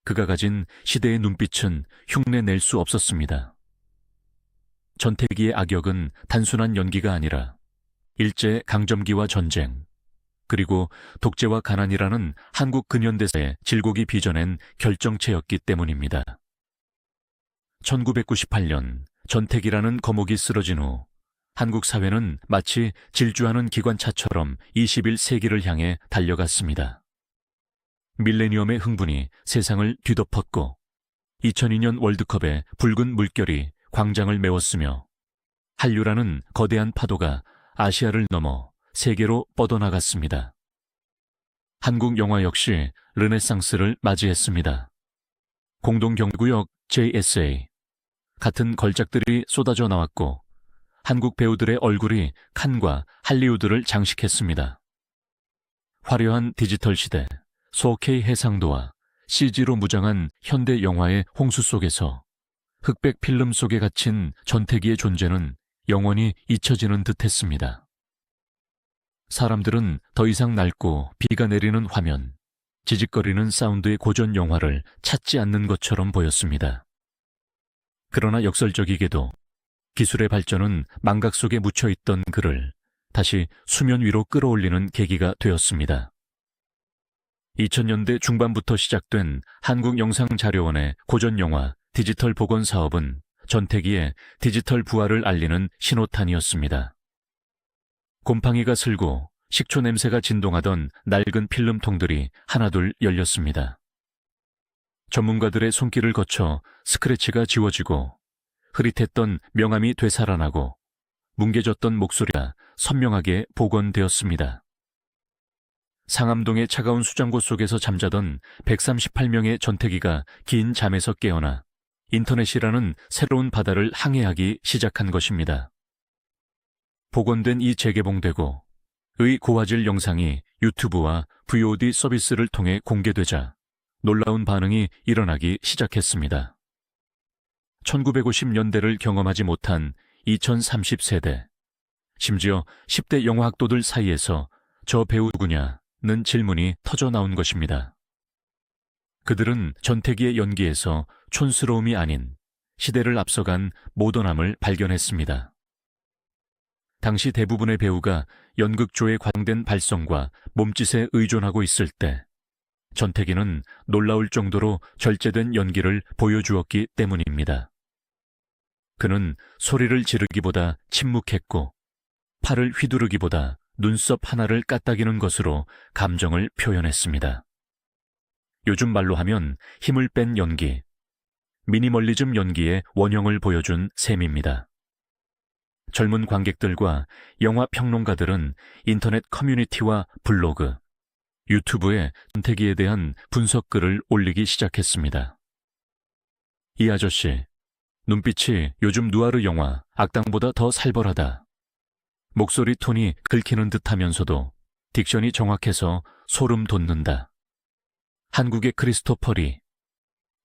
그가 가진 시대의 눈빛은 흉내낼 수 없었습니다. 전태기의 악역은 단순한 연기가 아니라 일제 강점기와 전쟁, 그리고 독재와 가난이라는 한국 근현대사의 질곡이 빚어낸 결정체였기 때문입니다. 1998년 전태기라는 거목이 쓰러진 후 한국 사회는 마치 질주하는 기관차처럼 21세기를 향해 달려갔습니다. 밀레니엄의 흥분이 세상을 뒤덮었고 2002년 월드컵의 붉은 물결이 광장을 메웠으며 한류라는 거대한 파도가 아시아를 넘어 세계로 뻗어나갔습니다. 한국 영화 역시 르네상스를 맞이했습니다. 공동경구역 JSA, 같은 걸작들이 쏟아져 나왔고 한국 배우들의 얼굴이 칸과 할리우드를 장식했습니다. 화려한 디지털 시대, 4K 해상도와 CG로 무장한 현대 영화의 홍수 속에서 흑백 필름 속에 갇힌 전태기의 존재는 영원히 잊혀지는 듯했습니다. 사람들은 더 이상 낡고 비가 내리는 화면, 지직거리는 사운드의 고전 영화를 찾지 않는 것처럼 보였습니다. 그러나 역설적이게도 기술의 발전은 망각 속에 묻혀있던 그를 다시 수면 위로 끌어올리는 계기가 되었습니다. 2000년대 중반부터 시작된 한국영상자료원의 고전영화 디지털 복원 사업은 전태기의 디지털 부활을 알리는 신호탄이었습니다. 곰팡이가 슬고 식초 냄새가 진동하던 낡은 필름통들이 하나둘 열렸습니다. 전문가들의 손길을 거쳐 스크래치가 지워지고 흐릿했던 명암이 되살아나고 뭉개졌던 목소리가 선명하게 복원되었습니다. 상암동의 차가운 수장고 속에서 잠자던 138명의 전태기가 긴 잠에서 깨어나 인터넷이라는 새로운 바다를 항해하기 시작한 것입니다. 복원된 이 재개봉되고 의 고화질 영상이 유튜브와 VOD 서비스를 통해 공개되자 놀라운 반응이 일어나기 시작했습니다. 1950년대를 경험하지 못한 2030세대, 심지어 10대 영화학도들 사이에서 저 배우 누구냐는 질문이 터져 나온 것입니다. 그들은 전태기의 연기에서 촌스러움이 아닌 시대를 앞서간 모던함을 발견했습니다. 당시 대부분의 배우가 연극조의 과장된 발성과 몸짓에 의존하고 있을 때 전태기는 놀라울 정도로 절제된 연기를 보여주었기 때문입니다. 그는 소리를 지르기보다 침묵했고 팔을 휘두르기보다 눈썹 하나를 까딱이는 것으로 감정을 표현했습니다. 요즘 말로 하면 힘을 뺀 연기, 미니멀리즘 연기의 원형을 보여준 셈입니다. 젊은 관객들과 영화 평론가들은 인터넷 커뮤니티와 블로그, 유튜브에 전태기에 대한 분석글을 올리기 시작했습니다. 이 아저씨, 눈빛이 요즘 누아르 영화 악당보다 더 살벌하다. 목소리 톤이 긁히는 듯하면서도 딕션이 정확해서 소름 돋는다. 한국의 크리스토퍼 리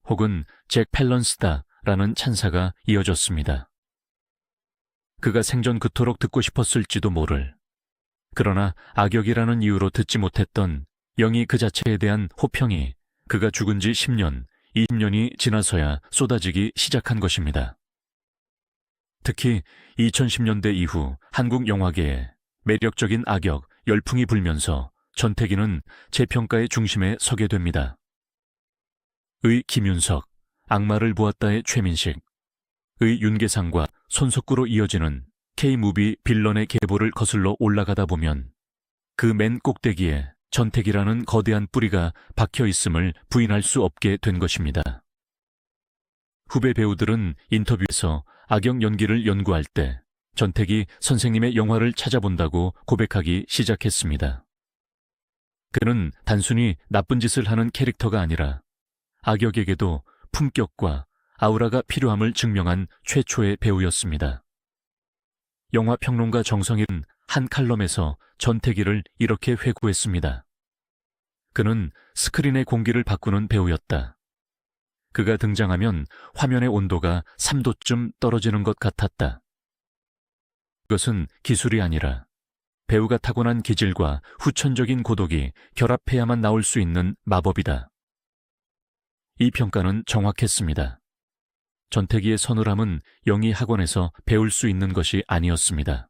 혹은 잭 팰런스다라는 찬사가 이어졌습니다. 그가 생전 그토록 듣고 싶었을지도 모를, 그러나 악역이라는 이유로 듣지 못했던 영희 그 자체에 대한 호평이 그가 죽은 지 10년, 20년이 지나서야 쏟아지기 시작한 것입니다. 특히 2010년대 이후 한국 영화계에 매력적인 악역 열풍이 불면서 전태기는 재평가의 중심에 서게 됩니다. 의 김윤석, 악마를 보았다의 최민식, 의 윤계상과 손석구로 이어지는 K무비 빌런의 계보를 거슬러 올라가다 보면 그 맨 꼭대기에 전태기라는 거대한 뿌리가 박혀 있음을 부인할 수 없게 된 것입니다. 후배 배우들은 인터뷰에서 악역 연기를 연구할 때 전태기 선생님의 영화를 찾아본다고 고백하기 시작했습니다. 그는 단순히 나쁜 짓을 하는 캐릭터가 아니라 악역에게도 품격과 아우라가 필요함을 증명한 최초의 배우였습니다. 영화평론가 정성일은 한 칼럼에서 전태기를 이렇게 회고했습니다. 그는 스크린의 공기를 바꾸는 배우였다. 그가 등장하면 화면의 온도가 3도쯤 떨어지는 것 같았다. 그것은 기술이 아니라 배우가 타고난 기질과 후천적인 고독이 결합해야만 나올 수 있는 마법이다. 이 평가는 정확했습니다. 전태기의 서늘함은 영희 학원에서 배울 수 있는 것이 아니었습니다.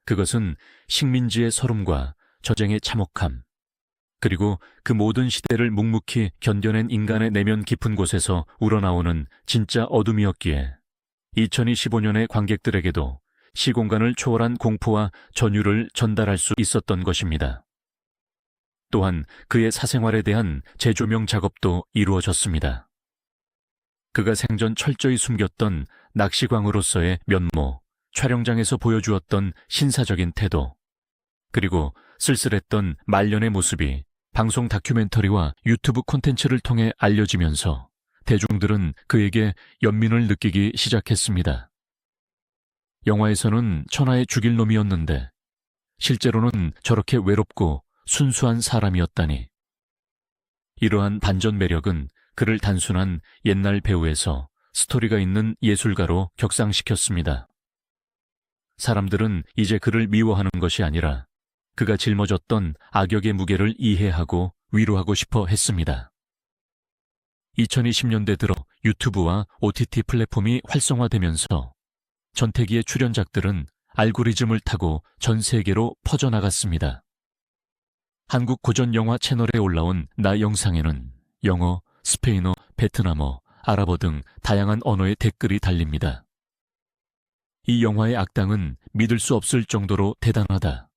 그것은 식민지의 서름과 전쟁의 참혹함, 그리고 그 모든 시대를 묵묵히 견뎌낸 인간의 내면 깊은 곳에서 우러나오는 진짜 어둠이었기에 2025년의 관객들에게도 시공간을 초월한 공포와 전율을 전달할 수 있었던 것입니다. 또한 그의 사생활에 대한 재조명 작업도 이루어졌습니다. 그가 생전 철저히 숨겼던 낚시광으로서의 면모, 촬영장에서 보여주었던 신사적인 태도, 그리고 쓸쓸했던 말년의 모습이 방송 다큐멘터리와 유튜브 콘텐츠를 통해 알려지면서 대중들은 그에게 연민을 느끼기 시작했습니다. 영화에서는 천하의 죽일 놈이었는데 실제로는 저렇게 외롭고 순수한 사람이었다니. 이러한 반전 매력은 그를 단순한 옛날 배우에서 스토리가 있는 예술가로 격상시켰습니다. 사람들은 이제 그를 미워하는 것이 아니라 그가 짊어졌던 악역의 무게를 이해하고 위로하고 싶어 했습니다. 2020년대 들어 유튜브와 OTT 플랫폼이 활성화되면서 전태기의 출연작들은 알고리즘을 타고 전 세계로 퍼져나갔습니다. 한국 고전영화 채널에 올라온 나 영상에는 영어, 스페인어, 베트남어, 아랍어 등 다양한 언어의 댓글이 달립니다. 이 영화의 악당은 믿을 수 없을 정도로 대단하다.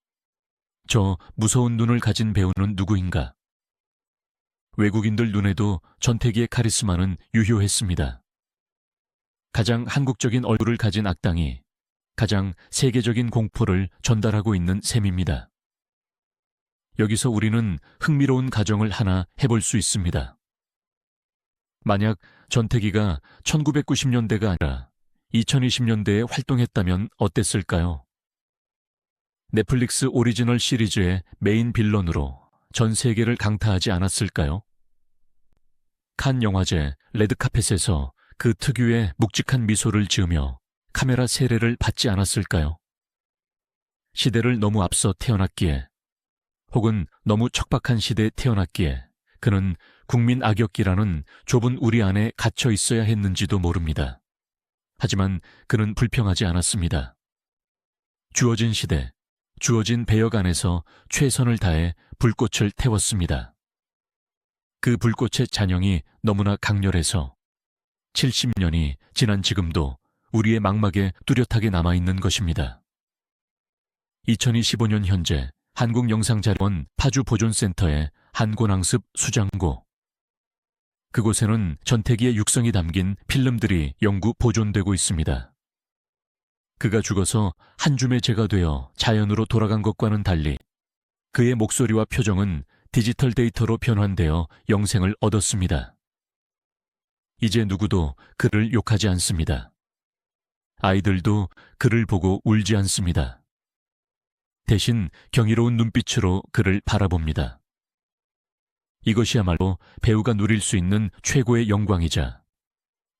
저 무서운 눈을 가진 배우는 누구인가? 외국인들 눈에도 전태기의 카리스마는 유효했습니다. 가장 한국적인 얼굴을 가진 악당이 가장 세계적인 공포를 전달하고 있는 셈입니다. 여기서 우리는 흥미로운 가정을 하나 해볼 수 있습니다. 만약 전태기가 1990년대가 아니라 2020년대에 활동했다면 어땠을까요? 넷플릭스 오리지널 시리즈의 메인 빌런으로 전 세계를 강타하지 않았을까요? 칸 영화제 레드카펫에서 그 특유의 묵직한 미소를 지으며 카메라 세례를 받지 않았을까요? 시대를 너무 앞서 태어났기에 혹은 너무 척박한 시대에 태어났기에 그는 국민 악역기라는 좁은 우리 안에 갇혀 있어야 했는지도 모릅니다. 하지만 그는 불평하지 않았습니다. 주어진 시대, 주어진 배역 안에서 최선을 다해 불꽃을 태웠습니다. 그 불꽃의 잔영이 너무나 강렬해서 70년이 지난 지금도 우리의 망막에 뚜렷하게 남아있는 것입니다. 2025년 현재 한국영상자료원 파주보존센터의 한곤항습 수장고. 그곳에는 전태기의 육성이 담긴 필름들이 영구 보존되고 있습니다. 그가 죽어서 한 줌의 재가 되어 자연으로 돌아간 것과는 달리 그의 목소리와 표정은 디지털 데이터로 변환되어 영생을 얻었습니다. 이제 누구도 그를 욕하지 않습니다. 아이들도 그를 보고 울지 않습니다. 대신 경이로운 눈빛으로 그를 바라봅니다. 이것이야말로 배우가 누릴 수 있는 최고의 영광이자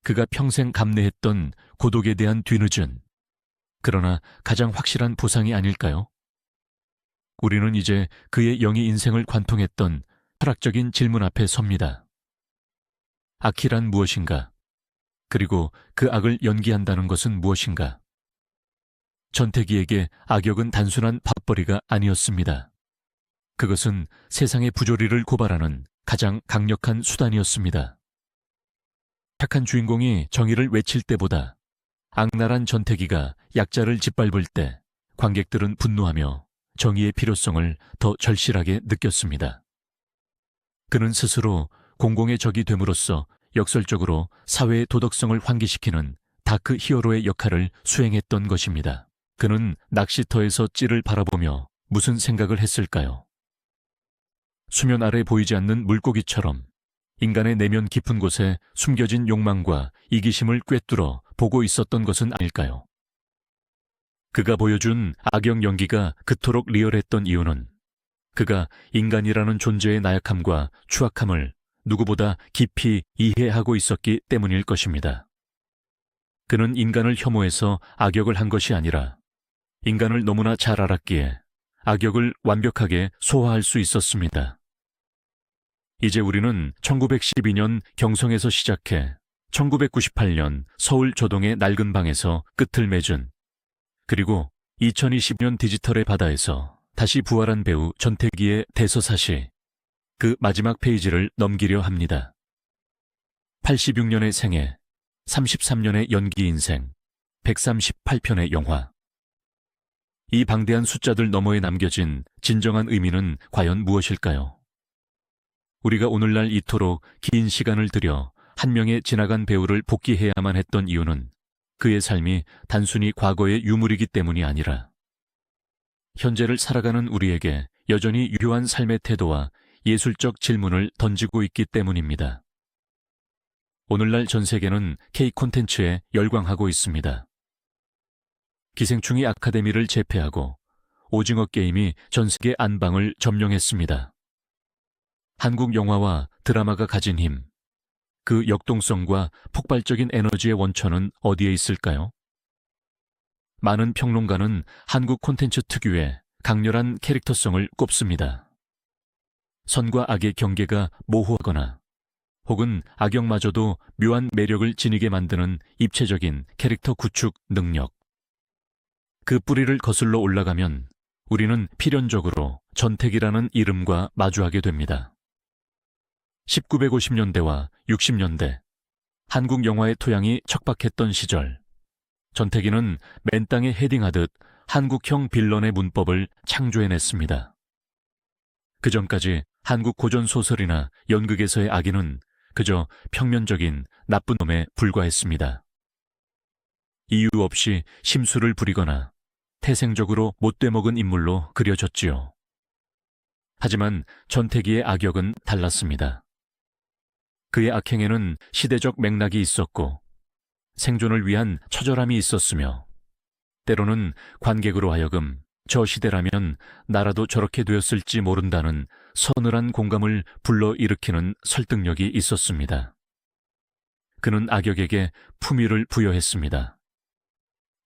그가 평생 감내했던 고독에 대한 뒤늦은 그러나 가장 확실한 보상이 아닐까요? 우리는 이제 그의 영의 인생을 관통했던 철학적인 질문 앞에 섭니다. 악이란 무엇인가? 그리고 그 악을 연기한다는 것은 무엇인가? 전태기에게 악역은 단순한 밥벌이가 아니었습니다. 그것은 세상의 부조리를 고발하는 가장 강력한 수단이었습니다. 착한 주인공이 정의를 외칠 때보다 악랄한 전태기가 약자를 짓밟을 때 관객들은 분노하며 정의의 필요성을 더 절실하게 느꼈습니다. 그는 스스로 공공의 적이 됨으로써 역설적으로 사회의 도덕성을 환기시키는 다크 히어로의 역할을 수행했던 것입니다. 그는 낚시터에서 찌를 바라보며 무슨 생각을 했을까요? 수면 아래 보이지 않는 물고기처럼 인간의 내면 깊은 곳에 숨겨진 욕망과 이기심을 꿰뚫어 보고 있었던 것은 아닐까요? 그가 보여준 악역 연기가 그토록 리얼했던 이유는 그가 인간이라는 존재의 나약함과 추악함을 누구보다 깊이 이해하고 있었기 때문일 것입니다. 그는 인간을 혐오해서 악역을 한 것이 아니라 인간을 너무나 잘 알았기에 악역을 완벽하게 소화할 수 있었습니다. 이제 우리는 1912년 경성에서 시작해 1998년 서울 조동의 낡은 방에서 끝을 맺은 그리고 2020년 디지털의 바다에서 다시 부활한 배우 전태기의 대서사시 그 마지막 페이지를 넘기려 합니다. 86년의 생애, 33년의 연기 인생, 138편의 영화. 이 방대한 숫자들 너머에 남겨진 진정한 의미는 과연 무엇일까요? 우리가 오늘날 이토록 긴 시간을 들여 한 명의 지나간 배우를 복귀해야만 했던 이유는 그의 삶이 단순히 과거의 유물이기 때문이 아니라 현재를 살아가는 우리에게 여전히 유효한 삶의 태도와 예술적 질문을 던지고 있기 때문입니다. 오늘날 전 세계는 K 콘텐츠에 열광하고 있습니다. 기생충이 아카데미를 제패하고 오징어 게임이 전 세계 안방을 점령했습니다. 한국 영화와 드라마가 가진 힘, 그 역동성과 폭발적인 에너지의 원천은 어디에 있을까요? 많은 평론가는 한국 콘텐츠 특유의 강렬한 캐릭터성을 꼽습니다. 선과 악의 경계가 모호하거나 혹은 악역마저도 묘한 매력을 지니게 만드는 입체적인 캐릭터 구축 능력. 그 뿌리를 거슬러 올라가면 우리는 필연적으로 전택이라는 이름과 마주하게 됩니다. 1950년대와 60년대 한국 영화의 토양이 척박했던 시절, 전태기는 맨땅에 헤딩하듯 한국형 빌런의 문법을 창조해냈습니다. 그전까지 한국 고전소설이나 연극에서의 악인은 그저 평면적인 나쁜 놈에 불과했습니다. 이유 없이 심술을 부리거나 태생적으로 못돼 먹은 인물로 그려졌지요. 하지만 전태기의 악역은 달랐습니다. 그의 악행에는 시대적 맥락이 있었고 생존을 위한 처절함이 있었으며 때로는 관객으로 하여금 저 시대라면 나라도 저렇게 되었을지 모른다는 서늘한 공감을 불러일으키는 설득력이 있었습니다. 그는 악역에게 품위를 부여했습니다.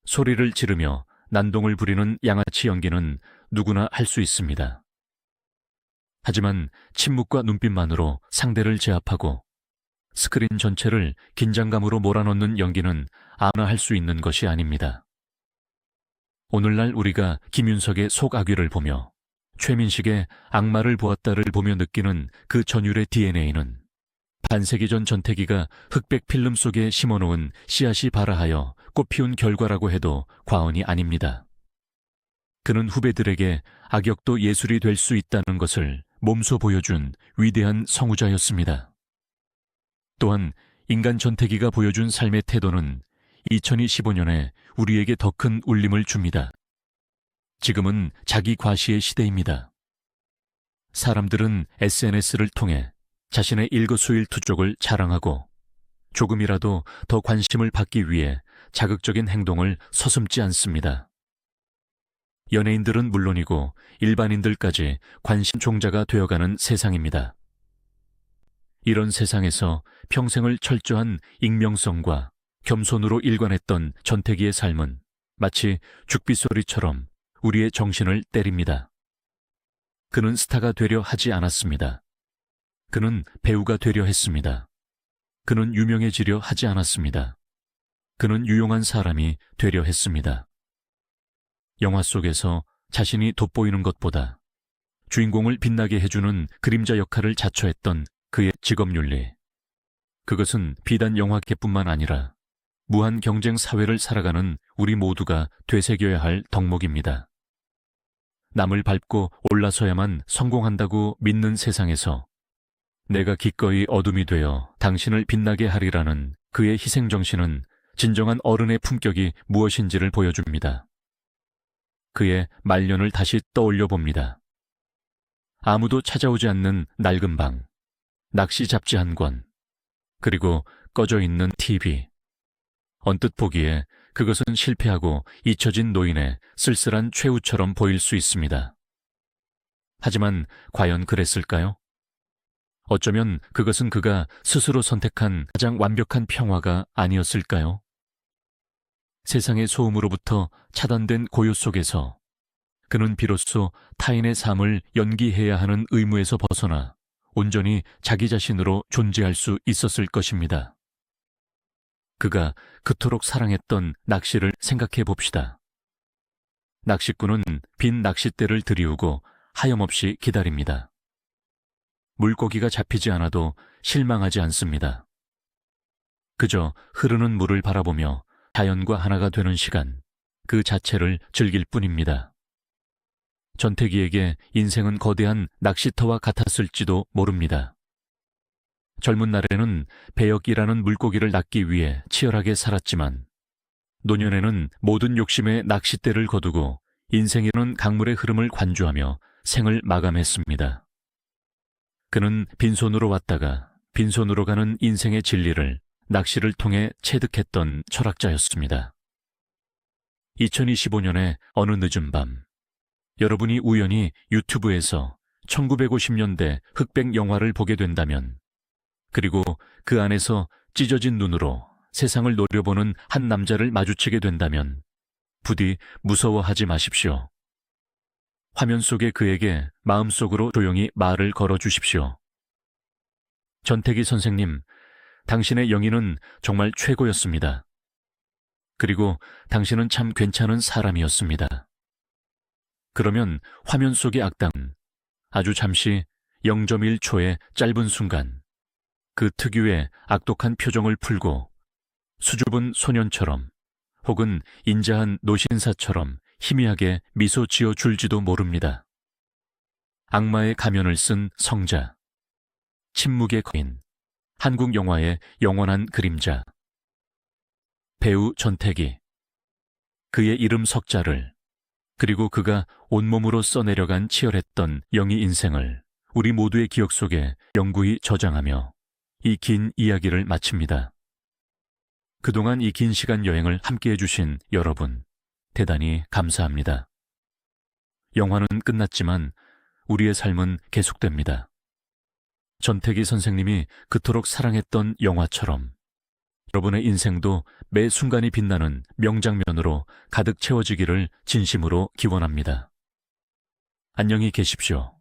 소리를 지르며 난동을 부리는 양아치 연기는 누구나 할 수 있습니다. 하지만 침묵과 눈빛만으로 상대를 제압하고 스크린 전체를 긴장감으로 몰아넣는 연기는 아무나 할 수 있는 것이 아닙니다. 오늘날 우리가 김윤석의 속악귀를 보며 최민식의 악마를 보았다를 보며 느끼는 그 전율의 DNA는 반세기 전 전태기가 흑백 필름 속에 심어놓은 씨앗이 발아하여 꽃피운 결과라고 해도 과언이 아닙니다. 그는 후배들에게 악역도 예술이 될 수 있다는 것을 몸소 보여준 위대한 성우자였습니다. 또한 인간 전태기가 보여준 삶의 태도는 2025년에 우리에게 더 큰 울림을 줍니다. 지금은 자기 과시의 시대입니다. 사람들은 SNS를 통해 자신의 일거수일투족을 자랑하고 조금이라도 더 관심을 받기 위해 자극적인 행동을 서슴지 않습니다. 연예인들은 물론이고 일반인들까지 관심 종자가 되어가는 세상입니다. 이런 세상에서 평생을 철저한 익명성과 겸손으로 일관했던 전태기의 삶은 마치 죽빗소리처럼 우리의 정신을 때립니다. 그는 스타가 되려 하지 않았습니다. 그는 배우가 되려 했습니다. 그는 유명해지려 하지 않았습니다. 그는 유용한 사람이 되려 했습니다. 영화 속에서 자신이 돋보이는 것보다 주인공을 빛나게 해주는 그림자 역할을 자처했던 그의 직업윤리. 그것은 비단 영화계뿐만 아니라 무한 경쟁 사회를 살아가는 우리 모두가 되새겨야 할 덕목입니다. 남을 밟고 올라서야만 성공한다고 믿는 세상에서 내가 기꺼이 어둠이 되어 당신을 빛나게 하리라는 그의 희생정신은 진정한 어른의 품격이 무엇인지를 보여줍니다. 그의 말년을 다시 떠올려 봅니다. 아무도 찾아오지 않는 낡은 방, 낚시 잡지 한 권, 그리고 꺼져 있는 TV. 언뜻 보기에 그것은 실패하고 잊혀진 노인의 쓸쓸한 최후처럼 보일 수 있습니다. 하지만 과연 그랬을까요? 어쩌면 그것은 그가 스스로 선택한 가장 완벽한 평화가 아니었을까요? 세상의 소음으로부터 차단된 고요 속에서 그는 비로소 타인의 삶을 연기해야 하는 의무에서 벗어나 온전히 자기 자신으로 존재할 수 있었을 것입니다. 그가 그토록 사랑했던 낚시를 생각해 봅시다. 낚시꾼은 빈 낚싯대를 들이우고 하염없이 기다립니다. 물고기가 잡히지 않아도 실망하지 않습니다. 그저 흐르는 물을 바라보며 자연과 하나가 되는 시간, 그 자체를 즐길 뿐입니다. 전태기에게 인생은 거대한 낚시터와 같았을지도 모릅니다. 젊은 날에는 배역이라는 물고기를 낚기 위해 치열하게 살았지만 노년에는 모든 욕심에 낚싯대를 거두고 인생이라는 강물의 흐름을 관주하며 생을 마감했습니다. 그는 빈손으로 왔다가 빈손으로 가는 인생의 진리를 낚시를 통해 체득했던 철학자였습니다. 2025년의 어느 늦은 밤, 여러분이 우연히 유튜브에서 1950년대 흑백 영화를 보게 된다면, 그리고 그 안에서 찢어진 눈으로 세상을 노려보는 한 남자를 마주치게 된다면 부디 무서워하지 마십시오. 화면 속의 그에게 마음속으로 조용히 말을 걸어 주십시오. 전태기 선생님, 당신의 영희는 정말 최고였습니다. 그리고 당신은 참 괜찮은 사람이었습니다. 그러면 화면 속의 악당, 아주 잠시 0.1초의 짧은 순간, 그 특유의 악독한 표정을 풀고 수줍은 소년처럼 혹은 인자한 노신사처럼 희미하게 미소 지어 줄지도 모릅니다. 악마의 가면을 쓴 성자, 침묵의 거인, 한국 영화의 영원한 그림자, 배우 전태기, 그의 이름 석자를, 그리고 그가 온몸으로 써내려간 치열했던 영희 인생을 우리 모두의 기억 속에 영구히 저장하며 이 긴 이야기를 마칩니다. 그동안 이 긴 시간 여행을 함께해 주신 여러분, 대단히 감사합니다. 영화는 끝났지만 우리의 삶은 계속됩니다. 전태기 선생님이 그토록 사랑했던 영화처럼 여러분의 인생도 매 순간이 빛나는 명장면으로 가득 채워지기를 진심으로 기원합니다. 안녕히 계십시오.